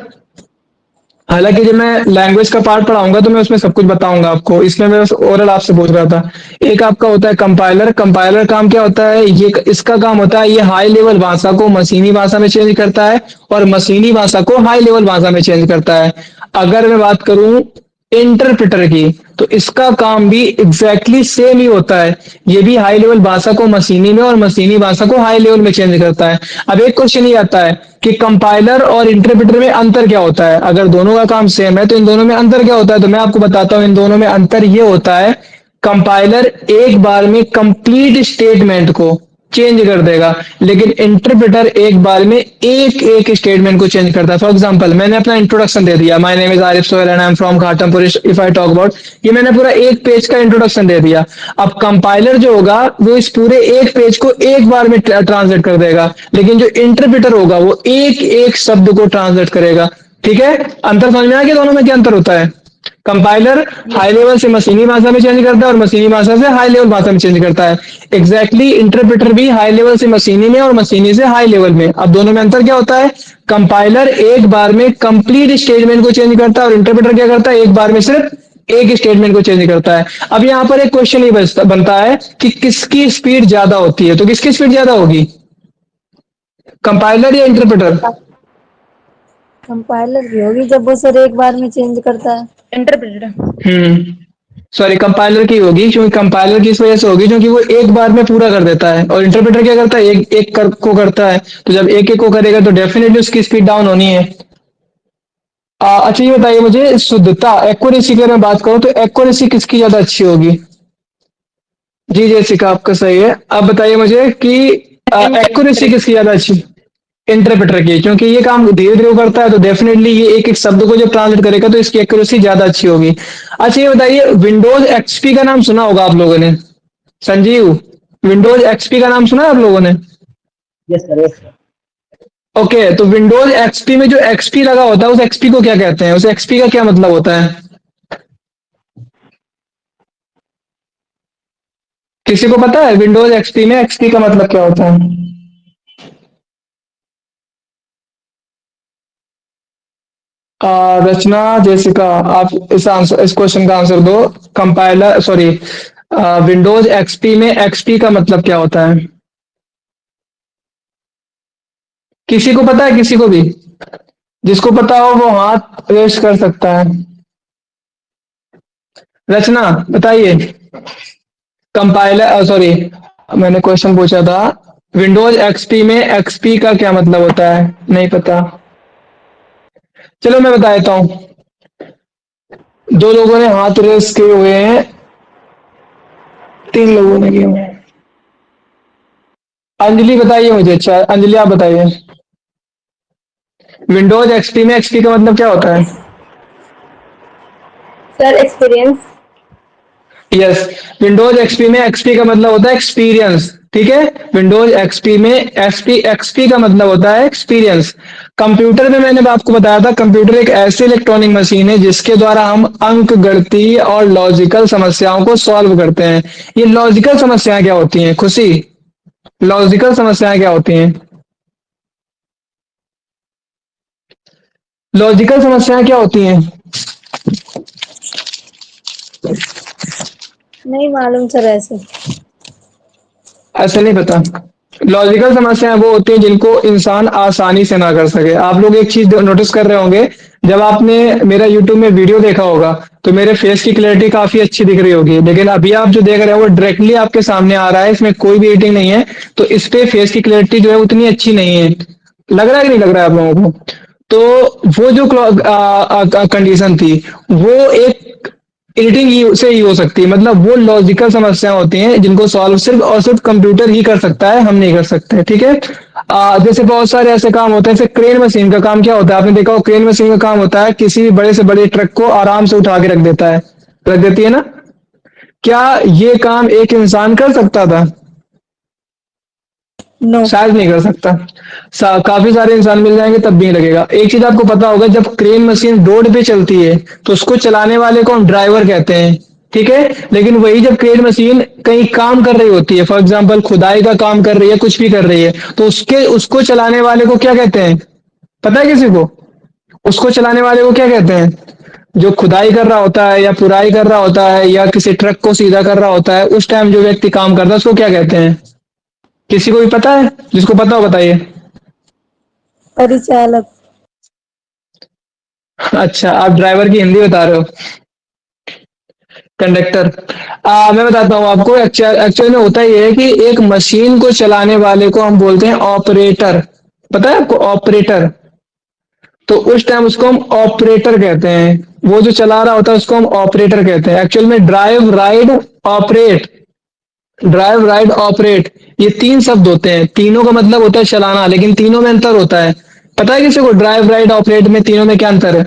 [SPEAKER 1] हालांकि जब मैं लैंग्वेज का पार्ट पढ़ाऊंगा तो मैं उसमें सब कुछ बताऊंगा आपको, इसलिए मैं बस ओरल आपसे पूछ रहा था। एक आपका होता है कंपाइलर, कंपाइलर काम क्या होता है, ये इसका काम होता है ये हाई लेवल भाषा को मशीनी भाषा में चेंज करता है और मशीनी भाषा को हाई लेवल भाषा में चेंज करता है। अगर मैं बात करूं इंटरप्रेटर की, तो इसका काम भी एग्जैक्टली सेम ही होता है, ये भी हाई लेवल भाषा को मशीनी में और मशीनी भाषा को हाई लेवल में चेंज करता है। अब एक क्वेश्चन ये आता है कि कंपाइलर और इंटरप्रेटर में अंतर क्या होता है? अगर दोनों का काम सेम है तो इन दोनों में अंतर क्या होता है? तो मैं आपको बताता हूं, इन दोनों में अंतर ये होता है, कंपाइलर एक बार में कंप्लीट स्टेटमेंट को चेंज कर देगा, लेकिन इंटरप्रेटर एक बार में एक एक स्टेटमेंट को चेंज करता है। फॉर एग्जांपल, मैंने अपना इंट्रोडक्शन दे दिया, my name is Arif Sohail and I am from Ghatampur, if I talk about, ये मैंने पूरा एक पेज का इंट्रोडक्शन दे दिया। अब कंपाइलर जो होगा वो इस पूरे एक पेज को एक बार में ट्रांसलेट कर देगा, लेकिन जो इंटरप्रेटर होगा वो एक एक शब्द को ट्रांसलेट करेगा। ठीक है, अंतर समझ में आ गया दोनों में क्या अंतर होता है? कंपाइलर हाई लेवल से मशीनी भाषा में चेंज करता है और मशीनी भाषा से हाई लेवल भाषा में चेंज करता है। एग्जैक्टली इंटरप्रेटर भी हाई लेवल से मशीनी में और मशीनी से हाई लेवल में। अब दोनों में अंतर क्या होता है? कंपाइलर एक बार में कंप्लीट स्टेटमेंट को चेंज करता है और इंटरप्रेटर क्या करता है? एक बार में सिर्फ एक स्टेटमेंट को चेंज करता है। अब यहाँ पर एक क्वेश्चन ये बनता है कि किसकी स्पीड ज्यादा होती है? तो किसकी स्पीड ज्यादा होगी, कंपाइलर या इंटरप्रेटर?
[SPEAKER 4] कंपाइलर की होगी जब वो सर एक बार में चेंज करता है।
[SPEAKER 2] इंटरप्रेटर।
[SPEAKER 1] सॉरी, कंपाइलर की होगी, क्योंकि कंपाइलर की इस वजह से होगी क्योंकि वो एक बार में पूरा कर देता है, और इंटरप्रेटर क्या करता है? एक एक को करता है। तो जब एक एक को करेगा तो डेफिनेटली उसकी स्पीड डाउन होनी है। अच्छा ये बताइए मुझे, शुद्धता, एक्यूरेसी की अगर मैं बात करूं तो एक्यूरेसी किसकी ज्यादा अच्छी होगी? जी जेसिका, आपका सही है। अब बताइए मुझे कि एक्यूरेसी किसकी ज्यादा अच्छी? इंटरप्रेटर की, क्योंकि ये काम धीरे धीरे करता है तो डेफिनेटली ये एक एक शब्द को जब ट्रांसलेट करेगा तो इसकी एक्यूरेसी ज्यादा अच्छी होगी। अच्छा ये बताइए, विंडोज एक्सपी का नाम सुना होगा आप लोगों ने, संजीव, विंडोज एक्सपी का नाम सुना है आप लोगों ने?
[SPEAKER 3] Yes sir, yes sir.
[SPEAKER 1] Okay, तो विंडोज एक्सपी में जो एक्सपी लगा होता है उस एक्सपी को क्या कहते हैं? उस एक्सपी का क्या मतलब होता है? किसी को पता है विंडोज एक्सपी में एक्सपी का मतलब क्या होता है? रचना, जेसिका, आप इस क्वेश्चन का आंसर दो। कंपाइलर सॉरी, विंडोज एक्सपी में एक्सपी का मतलब क्या होता है? किसी को पता है? किसी को भी? जिसको पता हो वो हाथ रेस कर सकता है। रचना बताइए। कंपाइलर सॉरी, मैंने क्वेश्चन पूछा था विंडोज एक्सपी में एक्सपी का क्या मतलब होता है? नहीं पता? चलो मैं बता देता हूं। दो लोगों ने हाथ रेस किए हुए हैं, तीन लोगों ने किए हुए हैं। अंजलि बताइए मुझे। अच्छा अंजलि आप बताइए, विंडोज एक्सपी में एक्सपी का मतलब क्या होता है?
[SPEAKER 2] Sir experience.
[SPEAKER 1] Yes, Windows XP में एक्सपी का मतलब होता है एक्सपीरियंस। ठीक है, विंडोज एक्सपी में एक्सपी एक्सपी का मतलब होता है एक्सपीरियंस। कंप्यूटर में मैंने आपको बताया था, कंप्यूटर एक ऐसी इलेक्ट्रॉनिक मशीन है जिसके द्वारा हम अंक गणितीय और लॉजिकल समस्याओं को सॉल्व करते हैं। ये लॉजिकल समस्याएं क्या होती हैं खुशी? लॉजिकल समस्याएं क्या होती हैं? लॉजिकल समस्याएं क्या होती हैं?
[SPEAKER 4] नहीं मालूम सर ऐसे।
[SPEAKER 1] ऐसे नहीं पता? लॉजिकल समस्याएं वो होती हैं जिनको इंसान आसानी से ना कर सके। आप लोग एक चीज नोटिस कर रहे होंगे, जब आपने मेरा यूट्यूब में वीडियो देखा होगा तो मेरे फेस की क्लैरिटी काफी अच्छी दिख रही होगी, लेकिन अभी आप जो देख रहे हो वो डायरेक्टली आपके सामने आ रहा है, इसमें कोई भी एडिटिंग नहीं है, तो इस पे फेस की क्लैरिटी जो है उतनी अच्छी नहीं है। लग रहा है कि नहीं लग रहा है आप लोगों को? तो वो जो कंडीशन थी वो एक एडिटिंग से ही हो सकती है। मतलब वो लॉजिकल समस्या होती हैं जिनको सॉल्व सिर्फ और सिर्फ कंप्यूटर ही कर सकता है, हम नहीं कर सकते। ठीक है, जैसे बहुत सारे ऐसे काम होते हैं, जैसे क्रेन मशीन का काम क्या होता है? आपने देखा हो क्रेन मशीन का काम होता है किसी भी बड़े से बड़े ट्रक को आराम से उठा के रख देता है, रख देती है ना? क्या ये काम एक इंसान कर सकता था?
[SPEAKER 4] नो।
[SPEAKER 1] शायद नहीं कर सकता। काफी सारे इंसान मिल जाएंगे तब भी नहीं लगेगा। एक चीज आपको पता होगा, जब क्रेन मशीन रोड पे चलती है तो उसको चलाने वाले को हम ड्राइवर कहते हैं। ठीक है, लेकिन वही जब क्रेन मशीन कहीं काम कर रही होती है, फॉर एग्जाम्पल खुदाई का काम कर रही है, कुछ भी कर रही है, तो उसको चलाने वाले को क्या कहते हैं? पता है किसी को? उसको चलाने वाले को क्या कहते हैं? जो खुदाई कर रहा होता है या पुराई कर रहा होता है या किसी ट्रक को सीधा कर रहा होता है, उस टाइम जो व्यक्ति काम करता है उसको क्या कहते हैं? किसी को भी पता है? जिसको पता हो बताइए।
[SPEAKER 4] परिचालक।
[SPEAKER 1] अच्छा, आप ड्राइवर की हिंदी बता रहे हो, कंडक्टर। मैं बताता हूँ आपको। एक्चुअल में होता ये है कि एक मशीन को चलाने वाले को हम बोलते हैं ऑपरेटर। पता है आपको ऑपरेटर? तो उस टाइम उसको हम ऑपरेटर कहते हैं। वो जो चला रहा होता है उसको हम ऑपरेटर कहते हैं। एक्चुअल में drive, ride, operate, drive, ride, operate, ये तीन शब्द होते हैं। तीनों का मतलब होता है चलाना, लेकिन तीनों में अंतर होता है। पता है किसी को ड्राइव, राइड, ऑपरेट में तीनों में क्या अंतर है?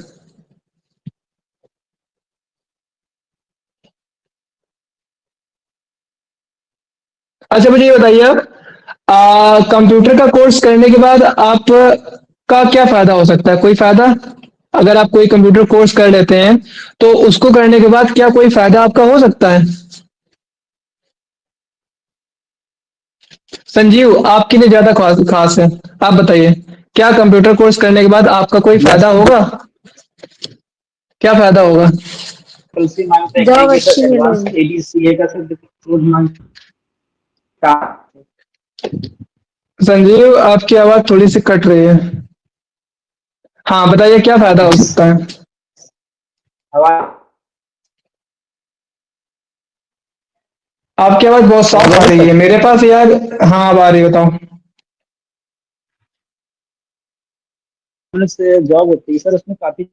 [SPEAKER 1] अच्छा मुझे ये बताइए आप, कंप्यूटर का कोर्स करने के बाद आप का क्या फायदा हो सकता है? कोई फायदा? अगर आप कोई कंप्यूटर कोर्स कर लेते हैं तो उसको करने के बाद क्या कोई फायदा आपका हो सकता है? संजीव आपके लिए ज्यादा खास खास है, आप बताइए। क्या कंप्यूटर कोर्स करने के बाद आपका कोई फायदा
[SPEAKER 3] बस
[SPEAKER 1] होगा? क्या फायदा होगा?
[SPEAKER 3] पॉलिसी मांगते हैं
[SPEAKER 4] जॉब
[SPEAKER 3] कहीं
[SPEAKER 4] अच्छी
[SPEAKER 3] सर एडवांस
[SPEAKER 4] मिलेगी।
[SPEAKER 3] एडीसीए का सर्टिफिकेट मांगता है।
[SPEAKER 1] संजीव आपकी आवाज थोड़ी सी कट रही है। हाँ बताइए क्या फायदा हो सकता है?
[SPEAKER 3] हवा
[SPEAKER 1] आपकी आवाज बहुत साफ आ रही है मेरे पास यार। हाँ अब आ रही है, बताओ।
[SPEAKER 3] से जॉब होती है सर, उसमें काफी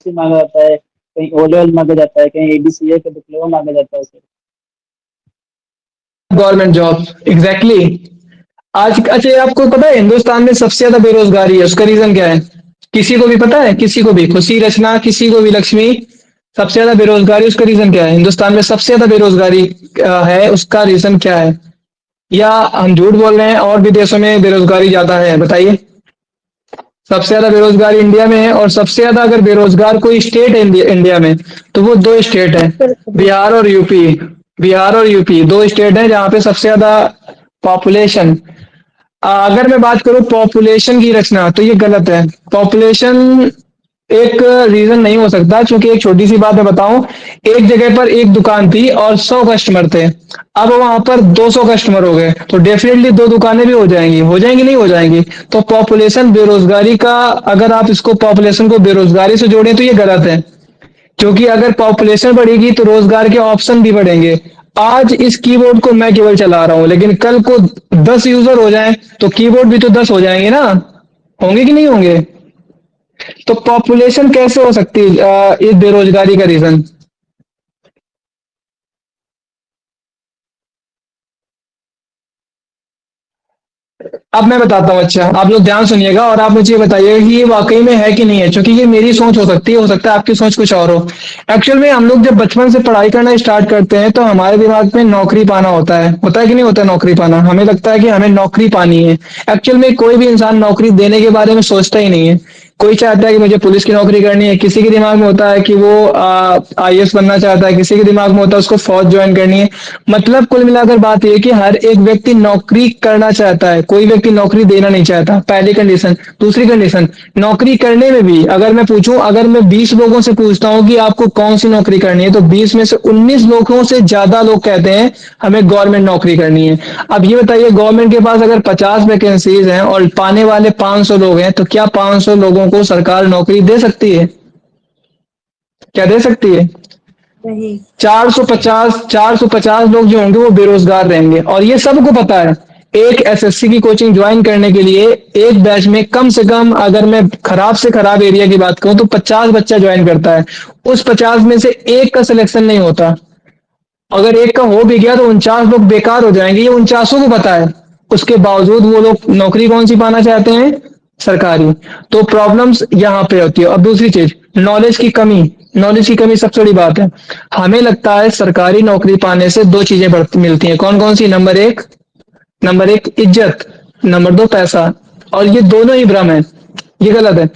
[SPEAKER 3] मांगा जाता है, कहीं ओ लेवल मांगा जाता है, कहीं एडीसीए का डिप्लोमा मांगा जाता है सर।
[SPEAKER 1] Government job, exactly. आज अच्छा ये आपको पता है हिंदुस्तान में सबसे ज्यादा बेरोजगारी है, उसका रीजन क्या है? किसी को भी पता है? किसी को भी? खुशी, रचना, किसी को भी? लक्ष्मी, सबसे ज्यादा बेरोजगारी उसका रीजन क्या है? हिंदुस्तान में सबसे ज्यादा बेरोजगारी है, उसका रीजन क्या है? या हम झूठ बोल रहे हैं और भी देशों में बेरोजगारी ज्यादा है? बताइए। सबसे ज्यादा बेरोजगारी इंडिया में है, और सबसे ज्यादा अगर बेरोजगार कोई स्टेट है इंडिया में, तो वो दो स्टेट है,
[SPEAKER 4] उत्तर प्रदेश।
[SPEAKER 1] बिहार और यूपी। बिहार और यूपी दो स्टेट हैं जहाँ पे सबसे ज्यादा पॉपुलेशन। अगर मैं बात करूं पॉपुलेशन की रचना, तो ये गलत है। पॉपुलेशन एक रीजन नहीं हो सकता, क्योंकि एक छोटी सी बात मैं बताऊं, एक जगह पर एक दुकान थी और 100 कस्टमर थे, अब वहां पर 200 कस्टमर हो गए, तो डेफिनेटली दो दुकानें भी हो जाएंगी नहीं हो जाएंगी। तो पॉपुलेशन बेरोजगारी का, अगर आप इसको पॉपुलेशन को बेरोजगारी से जोड़ें तो ये गलत है, क्योंकि अगर पॉपुलेशन बढ़ेगी तो रोजगार के ऑप्शन भी बढ़ेंगे। आज इस कीबोर्ड को मैं केवल चला रहा हूं, लेकिन कल को 10 यूजर हो जाएं तो कीबोर्ड भी तो 10 हो जाएंगे ना, होंगे कि नहीं होंगे? तो पॉपुलेशन कैसे हो सकती है इस बेरोजगारी का रीजन? अब मैं बताता हूँ। अच्छा, आप लोग ध्यान सुनिएगा और आप मुझे बताइएगा कि ये वाकई में है कि नहीं है, क्योंकि ये मेरी सोच हो सकता है आपकी सोच कुछ और हो। एक्चुअल में हम लोग जब बचपन से पढ़ाई करना स्टार्ट करते हैं तो हमारे दिमाग में नौकरी पाना होता है कि नहीं होता है? नौकरी पाना, हमें लगता है कि हमें नौकरी पानी है। एक्चुअल में कोई भी इंसान नौकरी देने के बारे में सोचता ही नहीं है। कोई चाहता है कि मुझे पुलिस की नौकरी करनी है, किसी के दिमाग में होता है कि वो आईएएस बनना चाहता है, किसी के दिमाग में होता है उसको फौज ज्वाइन करनी है। मतलब कुल मिलाकर बात यह है कि हर एक व्यक्ति नौकरी करना चाहता है, कोई व्यक्ति नौकरी देना नहीं चाहता, पहली कंडीशन। दूसरी कंडीशन, नौकरी करने में भी अगर मैं पूछूं, अगर मैं 20 लोगों से पूछता हूं कि आपको कौन सी नौकरी करनी है, तो 20 में से 19 लोगों से ज्यादा लोग कहते हैं हमें गवर्नमेंट नौकरी करनी है। अब ये बताइए, गवर्नमेंट के पास अगर 50 वैकेंसीज हैं और पाने वाले 500 लोग हैं, तो क्या 500 लोगों को सरकार नौकरी दे सकती है? क्या दे सकती है?
[SPEAKER 4] नहीं।
[SPEAKER 1] 450 लोग जो होंगे वो बेरोजगार रहेंगे, और ये सबको पता है। एक एसएससी की कोचिंग ज्वाइन करने के लिए एक बैच में कम से कम, अगर मैं खराब से खराब एरिया की बात करूं, तो 50 बच्चा ज्वाइन करता है। उस 50 में से एक का सिलेक्शन नहीं होता। अगर एक का हो भी गया तो 49 लोग बेकार हो जाएंगे, ये 49 को पता है। उसके बावजूद वो लोग नौकरी कौन सी पाना चाहते हैं? सरकारी। तो प्रॉब्लम्स यहाँ पे होती है। अब दूसरी चीज, नॉलेज की कमी। नॉलेज की कमी सबसे बड़ी बात है। हमें लगता है सरकारी नौकरी पाने से दो चीजें मिलती हैं। कौन कौन सी? नंबर एक इज्जत, नंबर दो पैसा, और ये दोनों ही भ्रम है, ये गलत है।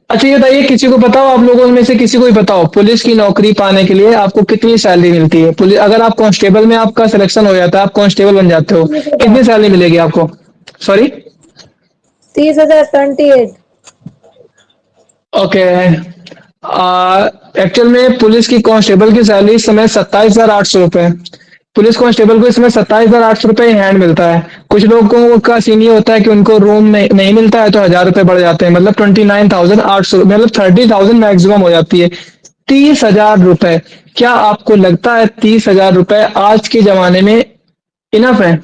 [SPEAKER 1] अच्छा, ये बताइए, किसी को बताओ, आप लोगों में से किसी को ही बताओ, पुलिस की नौकरी पाने के लिए आपको कितनी सैलरी मिलती है? पुलिस, अगर आप कांस्टेबल में आपका सिलेक्शन हो जाता है, आप कांस्टेबल बन जाते हो,
[SPEAKER 4] 30,000।
[SPEAKER 1] कितनी सैलरी मिलेगी आपको? सॉरी?
[SPEAKER 4] 30,000, 28।
[SPEAKER 1] ओके। एक्चुअल में पुलिस की कांस्टेबल की सैलरी इस समय 27,800 रुपए। पुलिस कांस्टेबल को इसमें 27,800 रुपए हैंड मिलता है। कुछ लोगों का सीन ये होता है कि उनको रूम में नहीं मिलता है, तो 1,000 रुपए बढ़ जाते हैं, मतलब 29,800, मतलब 30,000 मैक्सिमम हो जाती है। 30,000 रुपए, क्या आपको लगता है 30,000 रुपए आज के जमाने में इनफ है?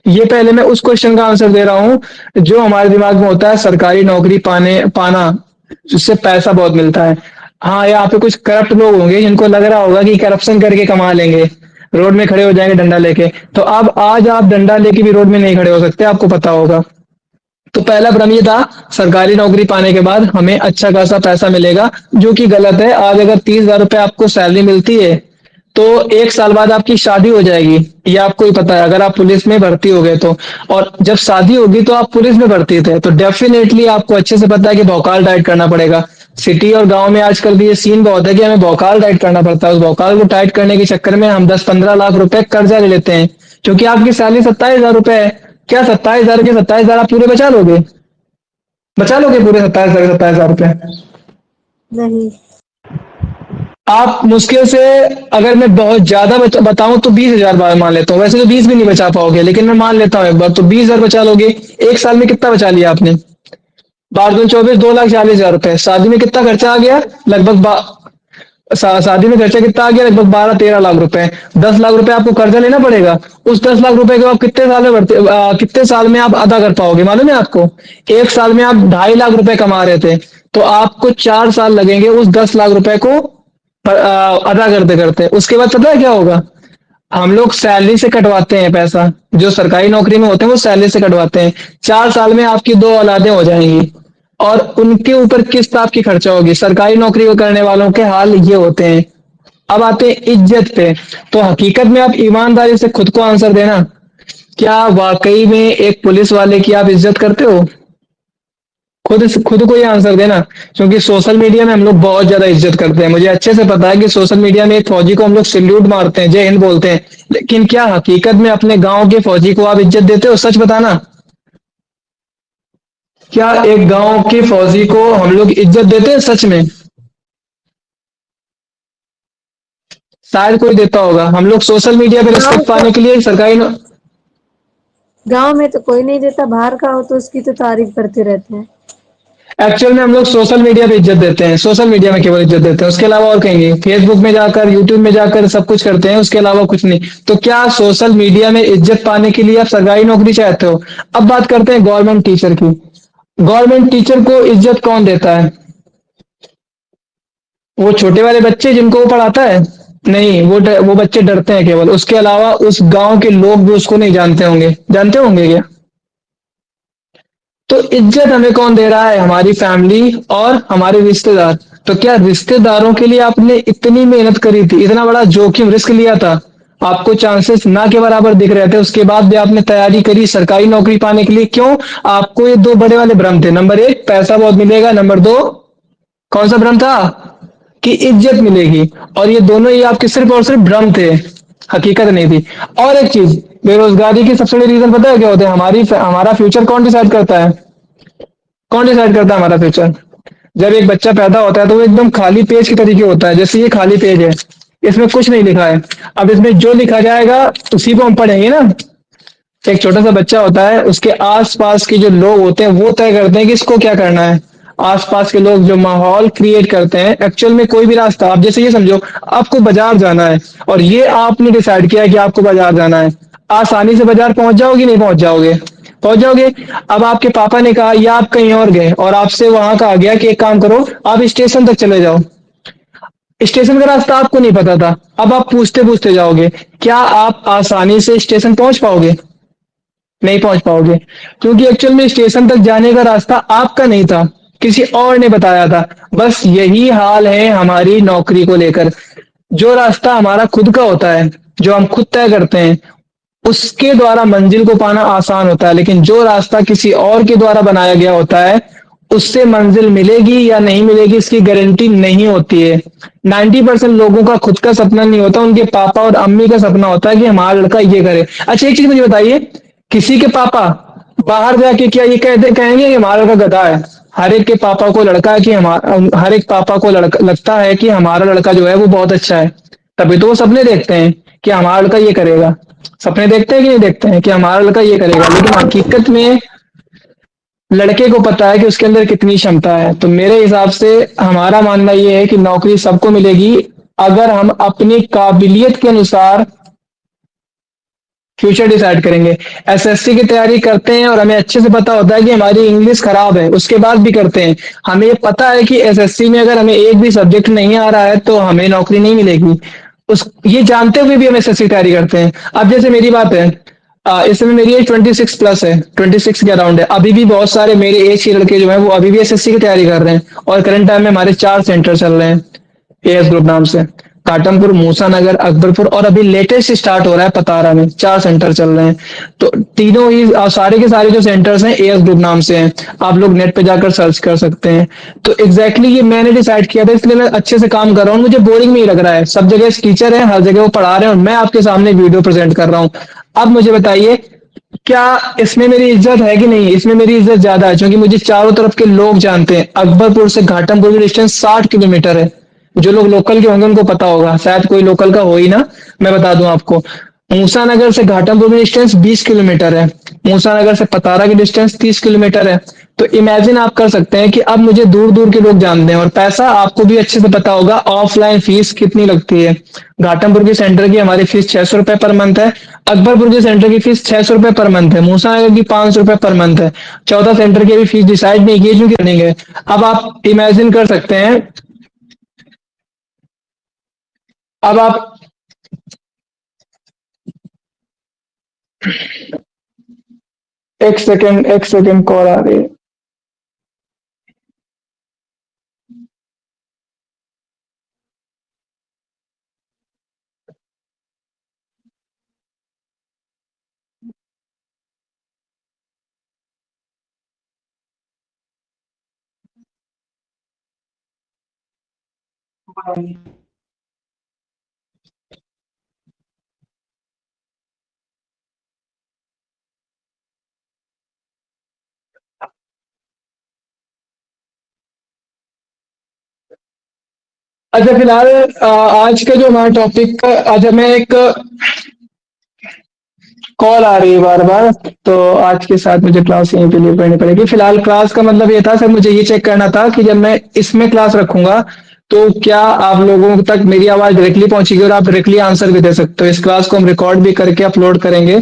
[SPEAKER 1] ये पहले मैं उस क्वेश्चन का आंसर दे रहा हूं जो हमारे दिमाग में होता है, सरकारी नौकरी पाना जिससे पैसा बहुत मिलता है। हाँ, यहाँ पे कुछ करप्ट लोग होंगे जिनको लग रहा होगा कि करप्शन करके कमा लेंगे, रोड में खड़े हो जाएंगे डंडा लेके। तो अब आज आप डंडा लेके भी रोड में नहीं खड़े हो सकते, आपको पता होगा। तो पहला भ्रम ये था, सरकारी नौकरी पाने के बाद हमें अच्छा खासा पैसा मिलेगा, जो कि गलत है। आज अगर 30,000 रुपए आपको सैलरी मिलती है, तो 1 साल बाद आपकी शादी हो जाएगी, ये आपको ही पता है, अगर आप पुलिस में भर्ती हो गए तो। और जब शादी होगी तो आप पुलिस में भर्ती थे, तो डेफिनेटली आपको अच्छे से पता है कि भौकाल टाइट करना पड़ेगा। सिटी और गांव में आजकल भी ये सीन बहुत है कि हमें भौकाल टाइट करना पड़ता है। उस भौकाल को टाइट करने के चक्कर में हम 10-15 लाख रुपए कर्जा ले लेते हैं, क्योंकि आपकी सैलरी 27,000 रुपए है। क्या 27,000 के 27,000 आप पूरे बचा लोगे? बचा लोगे पूरे 27,000 रुपए?
[SPEAKER 4] नहीं।
[SPEAKER 1] आप मुश्किल से, अगर मैं बहुत ज्यादा बताऊं तो 20,000 मान लेता हूँ। वैसे तो 20 भी नहीं बचा पाओगे, लेकिन मैं मान लेता हूँ एक बार, तो 20,000 बचा लोगे। एक साल में कितना बचा लिया आपने? 12 दूनी 24, 2,40,000 रुपए। शादी में कितना खर्चा आ गया? लगभग शादी में खर्चा कितना आ गया? लगभग 12-13 लाख रुपए। 10 लाख रुपए आपको कर्जा लेना पड़ेगा। उस 10 लाख रुपए को आप कितने साल में कितने साल में आप अदा कर पाओगे मालूम है आपको? एक साल में आप 2.5 लाख रुपए कमा रहे थे, तो आपको 4 साल लगेंगे उस 10 लाख रुपए को अदा करते करते। उसके बाद पता है क्या होगा? हम लोग सैलरी से कटवाते हैं पैसा, जो सरकारी नौकरी में होते हैं वो सैलरी से कटवाते हैं। 4 साल में आपकी 2 औलादें हो जाएंगी, और उनके ऊपर किस्त आपकी खर्चा होगी। सरकारी नौकरी को करने वालों के हाल ये होते हैं। अब आते हैं इज्जत पे। तो हकीकत में आप ईमानदारी से खुद को आंसर देना, क्या वाकई में एक पुलिस वाले की आप इज्जत करते हो? खुद को ही आंसर देना, क्योंकि सोशल मीडिया में हम लोग बहुत ज्यादा इज्जत करते हैं। मुझे अच्छे से पता है कि सोशल मीडिया में एक फौजी को हम लोग सैल्यूट मारते हैं, जय हिंद बोलते हैं, लेकिन क्या हकीकत में अपने गांव के फौजी को आप इज्जत देते हो? सच बताना। क्या एक गांव के फौजी को हम लोग इज्जत देते हैं सच में? शायद कोई देता होगा। हम लोग सोशल मीडिया पे
[SPEAKER 4] गाँव
[SPEAKER 1] रिस्पेक्ट पाने के लिए सरकारी
[SPEAKER 4] गाँव में तो कोई नहीं देता, बाहर का हो तो उसकी तो तारीफ करते रहते हैं।
[SPEAKER 1] एक्चुअल में हम लोग सोशल मीडिया पे इज्जत देते हैं, सोशल मीडिया में केवल इज्जत देते हैं, उसके अलावा और कहीं नहीं। फेसबुक में जाकर, यूट्यूब में जाकर सब कुछ करते हैं, उसके अलावा कुछ नहीं। तो क्या सोशल मीडिया में इज्जत पाने के लिए आप सरकारी नौकरी चाहते हो? अब बात करते हैं गवर्नमेंट टीचर की। गवर्नमेंट टीचर को इज्जत कौन देता है? वो छोटे वाले बच्चे जिनको वो पढ़ाता है? नहीं, वो बच्चे डरते हैं केवल। उसके अलावा उस गांव के लोग भी उसको नहीं जानते होंगे। जानते होंगे क्या? तो इज्जत हमें कौन दे रहा है? हमारी फैमिली और हमारे रिश्तेदार। तो क्या रिश्तेदारों के लिए आपने इतनी मेहनत करी थी, इतना बड़ा जोखिम रिस्क लिया था, आपको चांसेस ना के बराबर दिख रहे थे, उसके बाद भी आपने तैयारी करी सरकारी नौकरी पाने के लिए? क्यों? आपको ये दो बड़े वाले भ्रम थे। नंबर एक, पैसा बहुत मिलेगा। नंबर दो, कौन सा भ्रम था? कि इज्जत मिलेगी। और ये दोनों ही आपके सिर्फ और सिर्फ भ्रम थे, हकीकत नहीं थी। और एक चीज, बेरोजगारी की सबसे बड़ी रीजन पता है क्या होता है? हमारा फ्यूचर कौन डिसाइड करता है? कौन डिसाइड करता है हमारा फ्यूचर? जब एक बच्चा पैदा होता है तो वो एकदम खाली पेज के तरीके होता है, जैसे ये खाली पेज है, इसमें कुछ नहीं लिखा है। अब इसमें जो लिखा जाएगा उसी को हम पढ़ेंगे ना। एक छोटा सा बच्चा होता है, उसके आसपास के जो लोग होते हैं वो तय करते हैं कि इसको क्या करना है। आसपास के लोग जो माहौल क्रिएट करते हैं। एक्चुअल में कोई भी रास्ता, आप जैसे ये समझो, आपको बाजार जाना है और ये आपने डिसाइड किया है कि आपको बाजार जाना है, आसानी से बाजार पहुंच जाओगे? नहीं पहुंच जाओगे? पहुंच जाओगे। अब आपके पापा ने कहा या आप कहीं और गए और आपसे वहां कहा गया कि एक काम करो, आप स्टेशन तक चले जाओ। स्टेशन का रास्ता आपको नहीं पता था, अब आप पूछते पूछते जाओगे, क्या आप आसानी से स्टेशन पहुंच पाओगे? नहीं पहुंच पाओगे, क्योंकि एक्चुअल में स्टेशन तक जाने का रास्ता आपका नहीं था, किसी और ने बताया था। बस यही हाल है हमारी नौकरी को लेकर। जो रास्ता हमारा खुद का होता है, जो हम खुद तय करते हैं, उसके द्वारा मंजिल को पाना आसान होता है, लेकिन जो रास्ता किसी और के द्वारा बनाया गया होता है, उससे मंजिल मिलेगी या नहीं मिलेगी इसकी गारंटी नहीं होती है। 90% लोगों का खुद का सपना नहीं होता, उनके पापा और अम्मी का सपना होता है कि हमारा लड़का ये करे। अच्छा, एक चीज मुझे बताइए, किसी के पापा बाहर जाके क्या ये कहेंगे कि हमारा लड़का गधा है? हर एक के पापा को लड़का है कि हमारा हर एक पापा को लड़का लगता है कि हमारा लड़का जो है वो बहुत अच्छा है। तभी तो वो सपने देखते हैं कि हमारा लड़का ये करेगा। सपने देखते हैं कि नहीं देखते हैं कि हमारा लड़का ये करेगा, लेकिन हकीकत में लड़के को पता है कि उसके अंदर कितनी क्षमता है। तो मेरे हिसाब से हमारा मानना ये है कि नौकरी सबको मिलेगी, अगर हम अपनी काबिलियत के अनुसार फ्यूचर डिसाइड करेंगे। एसएससी की तैयारी करते हैं और हमें अच्छे से पता होता है कि हमारी इंग्लिश खराब है, उसके बाद भी करते हैं। हमें ये पता है कि एसएससी में अगर हमें एक भी सब्जेक्ट नहीं आ रहा है तो हमें नौकरी नहीं मिलेगी। उस ये जानते हुए भी हम एसएससी की तैयारी करते हैं। अब जैसे मेरी बात है, इस समय मेरी एज 26 प्लस है, 26 के अराउंड है। अभी भी बहुत सारे मेरे एज के लड़के जो हैं वो अभी भी एसएससी की तैयारी कर रहे हैं, और करंट टाइम में हमारे 4 सेंटर चल रहे हैं एएस ग्रुप नाम से। काटमपुर, मूसानगर, अकबरपुर, और अभी लेटेस्ट स्टार्ट हो रहा है पतारा में, 4 सेंटर चल रहे हैं। तो तीनों ही सारे के सारे जो सेंटर्स हैं एएस ग्रुप नाम से हैं। आप लोग नेट पे जाकर सर्च कर सकते हैं। तो एग्जैक्टली ये मैंने डिसाइड किया था, इसलिए मैं अच्छे से काम कर रहा हूँ। मुझे बोरिंग नहीं लग रहा है, सब जगह टीचर है, हर जगह वो पढ़ा रहे हैं और मैं आपके सामने वीडियो प्रेजेंट कर रहा हूँ। अब मुझे बताइए, क्या इसमें मेरी इज्जत है कि नहीं? इसमें मेरी इज्जत ज्यादा है, क्योंकि मुझे चारों तरफ के लोग जानते हैं। अकबरपुर से घाटमपुर की डिस्टेंस 60 किलोमीटर है। जो लोग लोकल के होंगे उनको पता होगा, शायद कोई लोकल का हो ही ना, मैं बता दूं आपको। मूसा नगर से घाटमपुर की डिस्टेंस 20 किलोमीटर है। मूसा नगर से पतारा की डिस्टेंस 30 किलोमीटर है। तो इमेजिन आप कर सकते हैं कि अब मुझे दूर दूर के लोग जानते हैं। और पैसा आपको भी अच्छे से पता होगा, ऑफलाइन फीस कितनी लगती है। घाटमपुर की सेंटर की हमारी फीस 600 रुपए पर मंथ है। अकबरपुर के सेंटर की फीस 600 रुपए पर मंथ है। मूसा नगर की 500 रुपए पर मंथ है। 14 सेंटर की अभी फीस डिसाइड नहीं की है, क्योंकि रनिंग है। अब आप इमेजिन कर सकते हैं, अब आप एक सेकेंड कॉल आ रही है। अच्छा फिलहाल आज का जो हमारा टॉपिक आज हमें एक कॉल आ रही है बार बार, तो आज के साथ मुझे क्लास यहीं पे लीव करनी पड़ेगी। फिलहाल क्लास का मतलब ये था सर, मुझे ये चेक करना था कि जब मैं इसमें क्लास रखूंगा तो क्या आप लोगों तक मेरी आवाज डायरेक्टली पहुंचेगी और आप डायरेक्टली आंसर भी दे सकते हो। इस क्लास को हम रिकॉर्ड भी करके अपलोड करेंगे।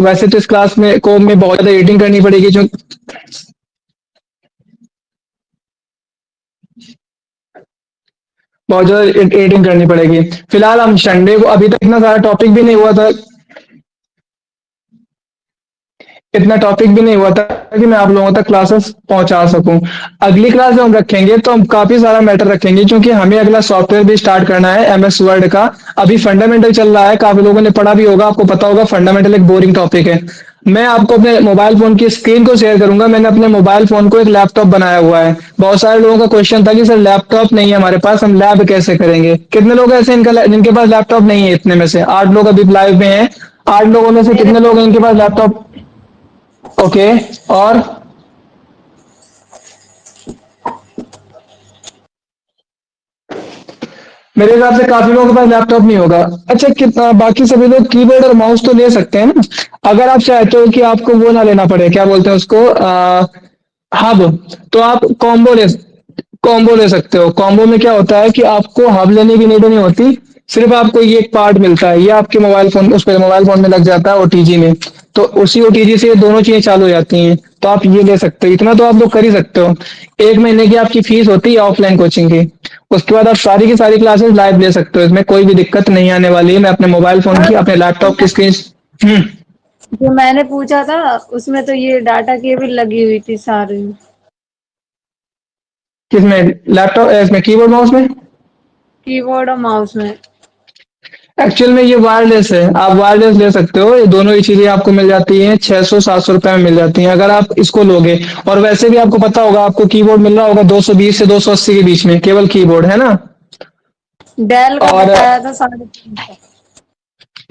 [SPEAKER 1] वैसे तो इस क्लास में बहुत ज्यादा एडिटिंग करनी पड़ेगी जो बहुत ज्यादा एडिटिंग करनी पड़ेगी। फिलहाल हम संडे को, अभी तक इतना सारा टॉपिक भी नहीं हुआ था, इतना टॉपिक भी नहीं हुआ था कि मैं आप लोगों तक क्लासेस पहुंचा सकूं। अगली क्लास जो हम रखेंगे तो हम काफी सारा मैटर रखेंगे, क्योंकि हमें अगला सॉफ्टवेयर भी स्टार्ट करना है एमएस वर्ड का। अभी फंडामेंटल चल रहा है, काफी लोगों ने पढ़ा भी होगा, आपको पता होगा फंडामेंटल एक बोरिंग टॉपिक है। मैं आपको अपने मोबाइल फोन की स्क्रीन को शेयर करूंगा। मैंने अपने मोबाइल फोन को एक लैपटॉप बनाया हुआ है। बहुत सारे लोगों का क्वेश्चन था कि सर लैपटॉप नहीं है हमारे पास, हम लैब कैसे करेंगे। कितने लोग ऐसे जिनके पास लैपटॉप नहीं है? इतने में से 8 लोग अभी लाइव में हैं। 8 लोगों में से कितने लोग हैं इनके पास लैपटॉप? ओके। और मेरे हिसाब से काफी लोगों के पास लैपटॉप नहीं होगा। अच्छा, कितना बाकी सभी लोग कीबोर्ड और माउस तो ले सकते हैं ना? अगर आप चाहते हो कि आपको वो ना लेना पड़े, क्या बोलते हैं उसको, हब, तो आप कॉम्बो ले सकते हो। कॉम्बो में क्या होता है कि आपको हब लेने की नीड नहीं होती, सिर्फ आपको ये एक पार्ट मिलता है, ये आपके मोबाइल फोन, उस पर मोबाइल फोन में लग जाता है ओटीजी में, तो उसी ओटीजी से ये दोनों चीजें चालू हो जाती हैं। तो आप ये ले सकते हो, इतना तो आप लोग कर ही सकते हो। 1 महीने की आपकी फीस होती है ऑफलाइन कोचिंग की। उसके बाद आप सारी की सारी क्लासेस लाइव ले सकते हो, इसमें कोई भी दिक्कत नहीं आने वाली है। मैं अपने मोबाइल फोन की, अपने लैपटॉप की स्क्रीन। हम्म।
[SPEAKER 4] जो मैंने पूछा था उसमें तो ये डाटा केबल लगी हुई थी सारी,
[SPEAKER 1] किसमें? लैपटॉप इसमें कीबोर्ड माउस में?
[SPEAKER 4] कीबोर्ड और माउस में।
[SPEAKER 1] एक्चुअल में ये वायरलेस है, आप वायरलेस ले सकते हो। ये दोनों ही चीजें आपको मिल जाती हैं 600-700 रुपए में मिल जाती हैं अगर आप इसको लोगे। और वैसे भी आपको पता होगा, आपको कीबोर्ड मिल रहा होगा 220 से 280 के बीच में, केवल कीबोर्ड, है ना?
[SPEAKER 4] डेल का
[SPEAKER 1] और
[SPEAKER 4] बताया था 350।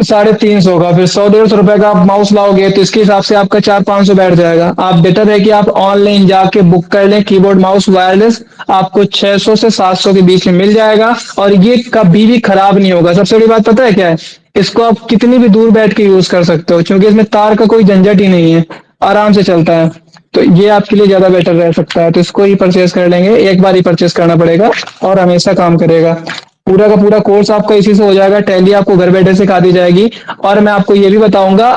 [SPEAKER 1] 350 का, फिर 100-150 रुपए का आप माउस लाओगे तो इसके हिसाब से आपका 400-500 बैठ जाएगा। आप बेटर है कि आप ऑनलाइन जाके बुक कर लें कीबोर्ड माउस वायरलेस, आपको 600 से 700 के बीच में मिल जाएगा। और ये कभी भी खराब नहीं होगा। सबसे बड़ी बात पता है क्या है? इसको आप कितनी भी दूर बैठ के यूज कर सकते हो, क्योंकि इसमें तार का कोई झंझट ही नहीं है, आराम से चलता है। तो ये आपके लिए ज्यादा बेटर रह सकता है, तो इसको ही परचेज कर लेंगे। एक बार ही परचेज करना पड़ेगा और हमेशा काम करेगा। पूरा का पूरा कोर्स आपका इसी से हो जाएगा। टैली आपको घर बैठे सिखा दी जाएगी। और मैं आपको ये भी बताऊंगा,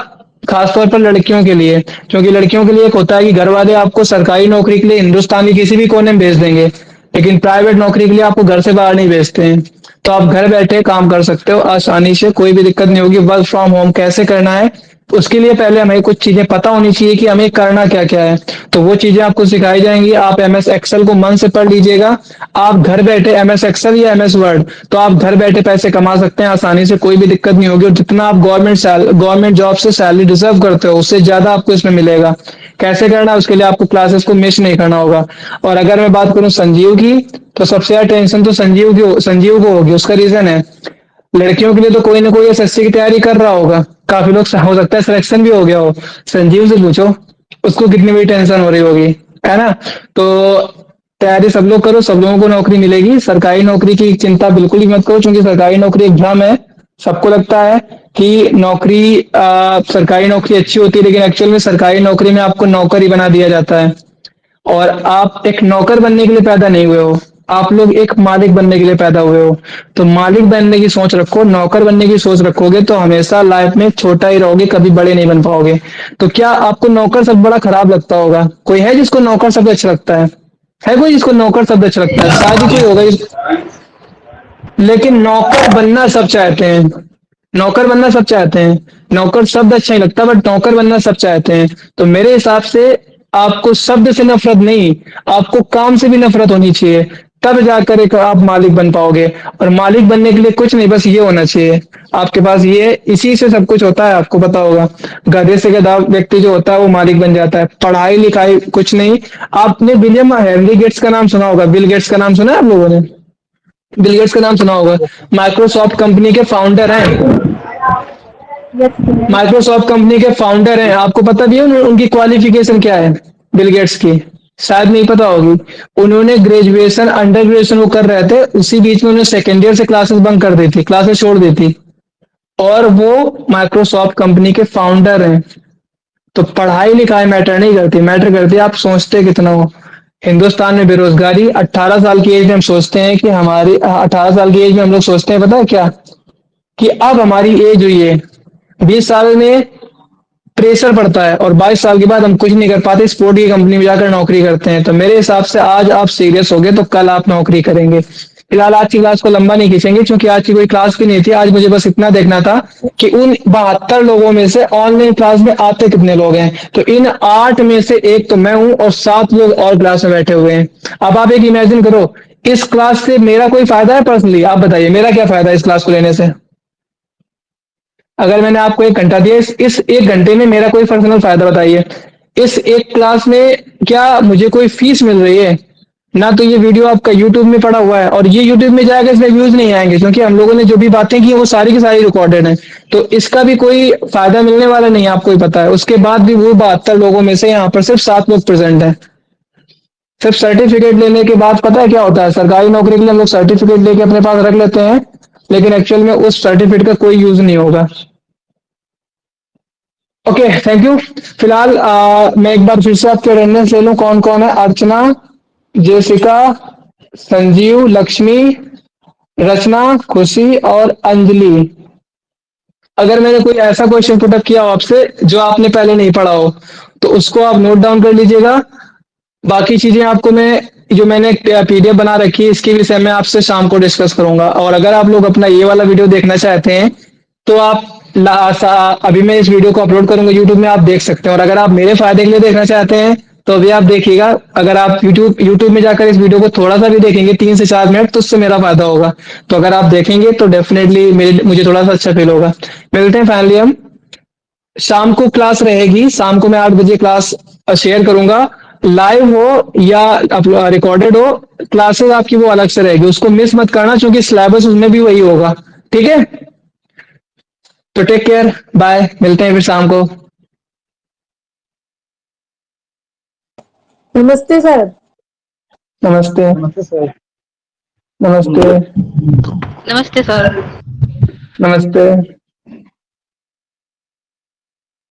[SPEAKER 1] खासतौर पर लड़कियों के लिए, क्योंकि लड़कियों के लिए एक होता है कि घर वाले आपको सरकारी नौकरी के लिए हिंदुस्तान के किसी भी कोने में भेज देंगे, लेकिन प्राइवेट नौकरी के लिए आपको घर से बाहर नहीं भेजते हैं। तो आप घर बैठे काम कर सकते हो आसानी से, कोई भी दिक्कत नहीं होगी। वर्क फ्रॉम होम कैसे करना है, उसके लिए पहले हमें कुछ चीजें पता होनी चाहिए कि हमें करना क्या क्या है। तो वो चीजें आपको सिखाई जाएंगी। आप एमएस एक्सेल को मन से पढ़ लीजिएगा। आप घर बैठे एमएस एक्सेल या एमएस वर्ड, तो आप घर बैठे पैसे कमा सकते हैं आसानी से, कोई भी दिक्कत नहीं होगी। और जितना आप गवर्नमेंट जॉब से सैलरी डिजर्व करते हो, उससे ज्यादा आपको इसमें मिलेगा। कैसे करना है, उसके लिए आपको क्लासेस को मिस नहीं करना होगा। और अगर मैं बात करूं संजीव की, तो सबसे ज्यादा टेंशन तो संजीव को होगी। उसका रीजन है, लड़कियों के लिए तो कोई ना कोई एसएससी की तैयारी कर रहा होगा, काफी लोग हो सकता है सिलेक्शन भी हो गया हो। संजीव से पूछो, उसको कितनी बड़ी टेंशन हो रही होगी, है ना? तो तैयारी सब लोग करो, सब लोगों को नौकरी मिलेगी। सरकारी नौकरी की चिंता बिल्कुल ही मत करो, क्योंकि सरकारी नौकरी एक भ्रम है। सबको लगता है कि सरकारी नौकरी अच्छी होती है, लेकिन एक्चुअल में सरकारी नौकरी में आपको नौकर ही बना दिया जाता है। और आप एक नौकर बनने के लिए पैदा नहीं हुए हो, आप लोग एक मालिक बनने के लिए पैदा हुए हो। तो मालिक बनने की सोच रखो, नौकर बनने की सोच रखोगे तो हमेशा लाइफ में छोटा ही रहोगे, कभी बड़े नहीं बन पाओगे। तो क्या आपको नौकर शब्द बड़ा खराब लगता होगा? कोई है जिसको नौकर शब्द अच्छा लगता है? है कोई जिसको नौकर शब्द अच्छा लगता है? शायद ही कोई होगा लेकिन नौकर बनना सब चाहते हैं। नौकर बनना सब चाहते हैं। नौकर शब्द अच्छा नहीं लगता, बट नौकर बनना सब चाहते हैं। तो मेरे हिसाब से आपको शब्द से नफरत नहीं, आपको काम से भी नफरत होनी चाहिए, तब जाकर एक आप मालिक बन पाओगे। और मालिक बनने के लिए कुछ नहीं, बस ये होना चाहिए आपके पास, ये इसी से सब कुछ होता है। आपको पता होगा, गधे से गधा व्यक्ति जो होता है वो मालिक बन जाता है। पढ़ाई लिखाई कुछ नहीं। आपने विलियम हेनरी गेट्स का नाम सुना होगा, बिल गेट्स का नाम सुना है आप लोगों ने? बिल गेट्स का नाम सुना होगा, माइक्रोसॉफ्ट कंपनी के फाउंडर हैं। माइक्रोसॉफ्ट कंपनी के फाउंडर हैं। आपको पता भी है उनकी क्वालिफिकेशन क्या है बिल गेट्स की? शायद नहीं पता होगी। उन्होंने ग्रेजुएशन अंडर ग्रेजुएशन वो कर रहे थे, उसी बीच में उन्होंने सेकेंड ईयर से क्लासेस बंक कर दी थी, क्लासेस छोड़ दी थी, और वो माइक्रोसॉफ्ट कंपनी के फाउंडर हैं। तो पढ़ाई लिखाई मैटर नहीं करती, मैटर करती है आप सोचते कितना हो। हिंदुस्तान में बेरोजगारी 18 साल की एज में हम सोचते हैं कि हमारी 18 साल की एज में हम लोग सोचते हैं पता है क्या, कि अब हमारी एज हुई है, 20 साल में प्रेशर पड़ता है और 22 साल के बाद हम कुछ नहीं कर पाते, स्पोर्ट की कंपनी में जाकर नौकरी करते हैं। तो मेरे हिसाब से आज आप सीरियस हो गए तो कल आप नौकरी करेंगे। फिलहाल आज की क्लास को लंबा नहीं खींचेंगे क्योंकि आज की कोई क्लास भी नहीं थी। आज मुझे बस इतना देखना था कि उन 72 लोगों में से ऑनलाइन क्लास में आते कितने लोग हैं। तो इन 8 में से एक तो मैं हूं और 7 लोग और क्लास में बैठे हुए हैं। अब आप एक इमेजिन करो, इस क्लास से मेरा कोई फायदा है पर्सनली? आप बताइए मेरा क्या फायदा है इस क्लास को लेने से? अगर मैंने आपको 1 घंटा दिया, इस 1 घंटे में मेरा कोई पर्सनल फायदा बताइए। इस एक क्लास में क्या मुझे कोई फीस मिल रही है? ना तो ये वीडियो आपका यूट्यूब में पड़ा हुआ है, और ये यूट्यूब में जाएगा इसमें व्यूज नहीं आएंगे क्योंकि हम लोगों ने जो भी बातें की वो सारी की सारी रिकॉर्डेड है। तो इसका भी कोई फायदा मिलने वाला नहीं, आपको ही पता है। उसके बाद भी वो 72 लोगों में से यहाँ पर सिर्फ 7 लोग प्रेजेंट हैं। सिर्फ सर्टिफिकेट लेने के बाद पता है क्या होता है, सरकारी नौकरी के लिए हम लोग सर्टिफिकेट लेके अपने पास रख लेते हैं, लेकिन एक्चुअल में उस सर्टिफिकेट का कोई यूज नहीं होगा। Okay, thank you. फिलहाल मैं एक बार फिर से आपके अटेंडेंस ले लूं, कौन कौन है? अर्चना, जेसिका, संजीव, लक्ष्मी, रचना, खुशी और अंजलि। अगर मैंने कोई ऐसा क्वेश्चन पुटअप किया हो आपसे जो आपने पहले नहीं पढ़ा हो तो उसको आप नोट डाउन कर लीजिएगा। बाकी चीजें आपको मैं जो मैंने पीडीएफ बना रखी है इसके विषय में आपसे शाम को डिस्कस करूंगा। और अगर आप लोग अपना ये वाला वीडियो देखना चाहते हैं तो आप अभी मैं इस वीडियो को अपलोड करूंगा यूट्यूब में, आप देख सकते हैं। और अगर आप मेरे फायदे के लिए देखना चाहते हैं तो अभी आप देखिएगा, अगर आप यूट्यूब में जाकर इस वीडियो को थोड़ा सा भी देखेंगे 3 से 4 मिनट तो उससे मेरा फायदा होगा। तो अगर आप देखेंगे तो डेफिनेटली मुझे थोड़ा सा अच्छा फील होगा। मिलते हैं फाइनली हम। शाम को क्लास रहेगी, शाम को मैं 8 बजे क्लास शेयर करूंगा, लाइव हो या रिकॉर्डेड हो, क्लासेस आपकी वो अलग से रहेगी, उसको मिस मत करना क्योंकि सिलेबस उसमें भी वही होगा। ठीक है, तो टेक केयर, बाय, मिलते हैं फिर शाम को।
[SPEAKER 4] नमस्ते सर।
[SPEAKER 1] नमस्ते।
[SPEAKER 3] नमस्ते सर।
[SPEAKER 1] नमस्ते।
[SPEAKER 5] नमस्ते सर।
[SPEAKER 1] नमस्ते।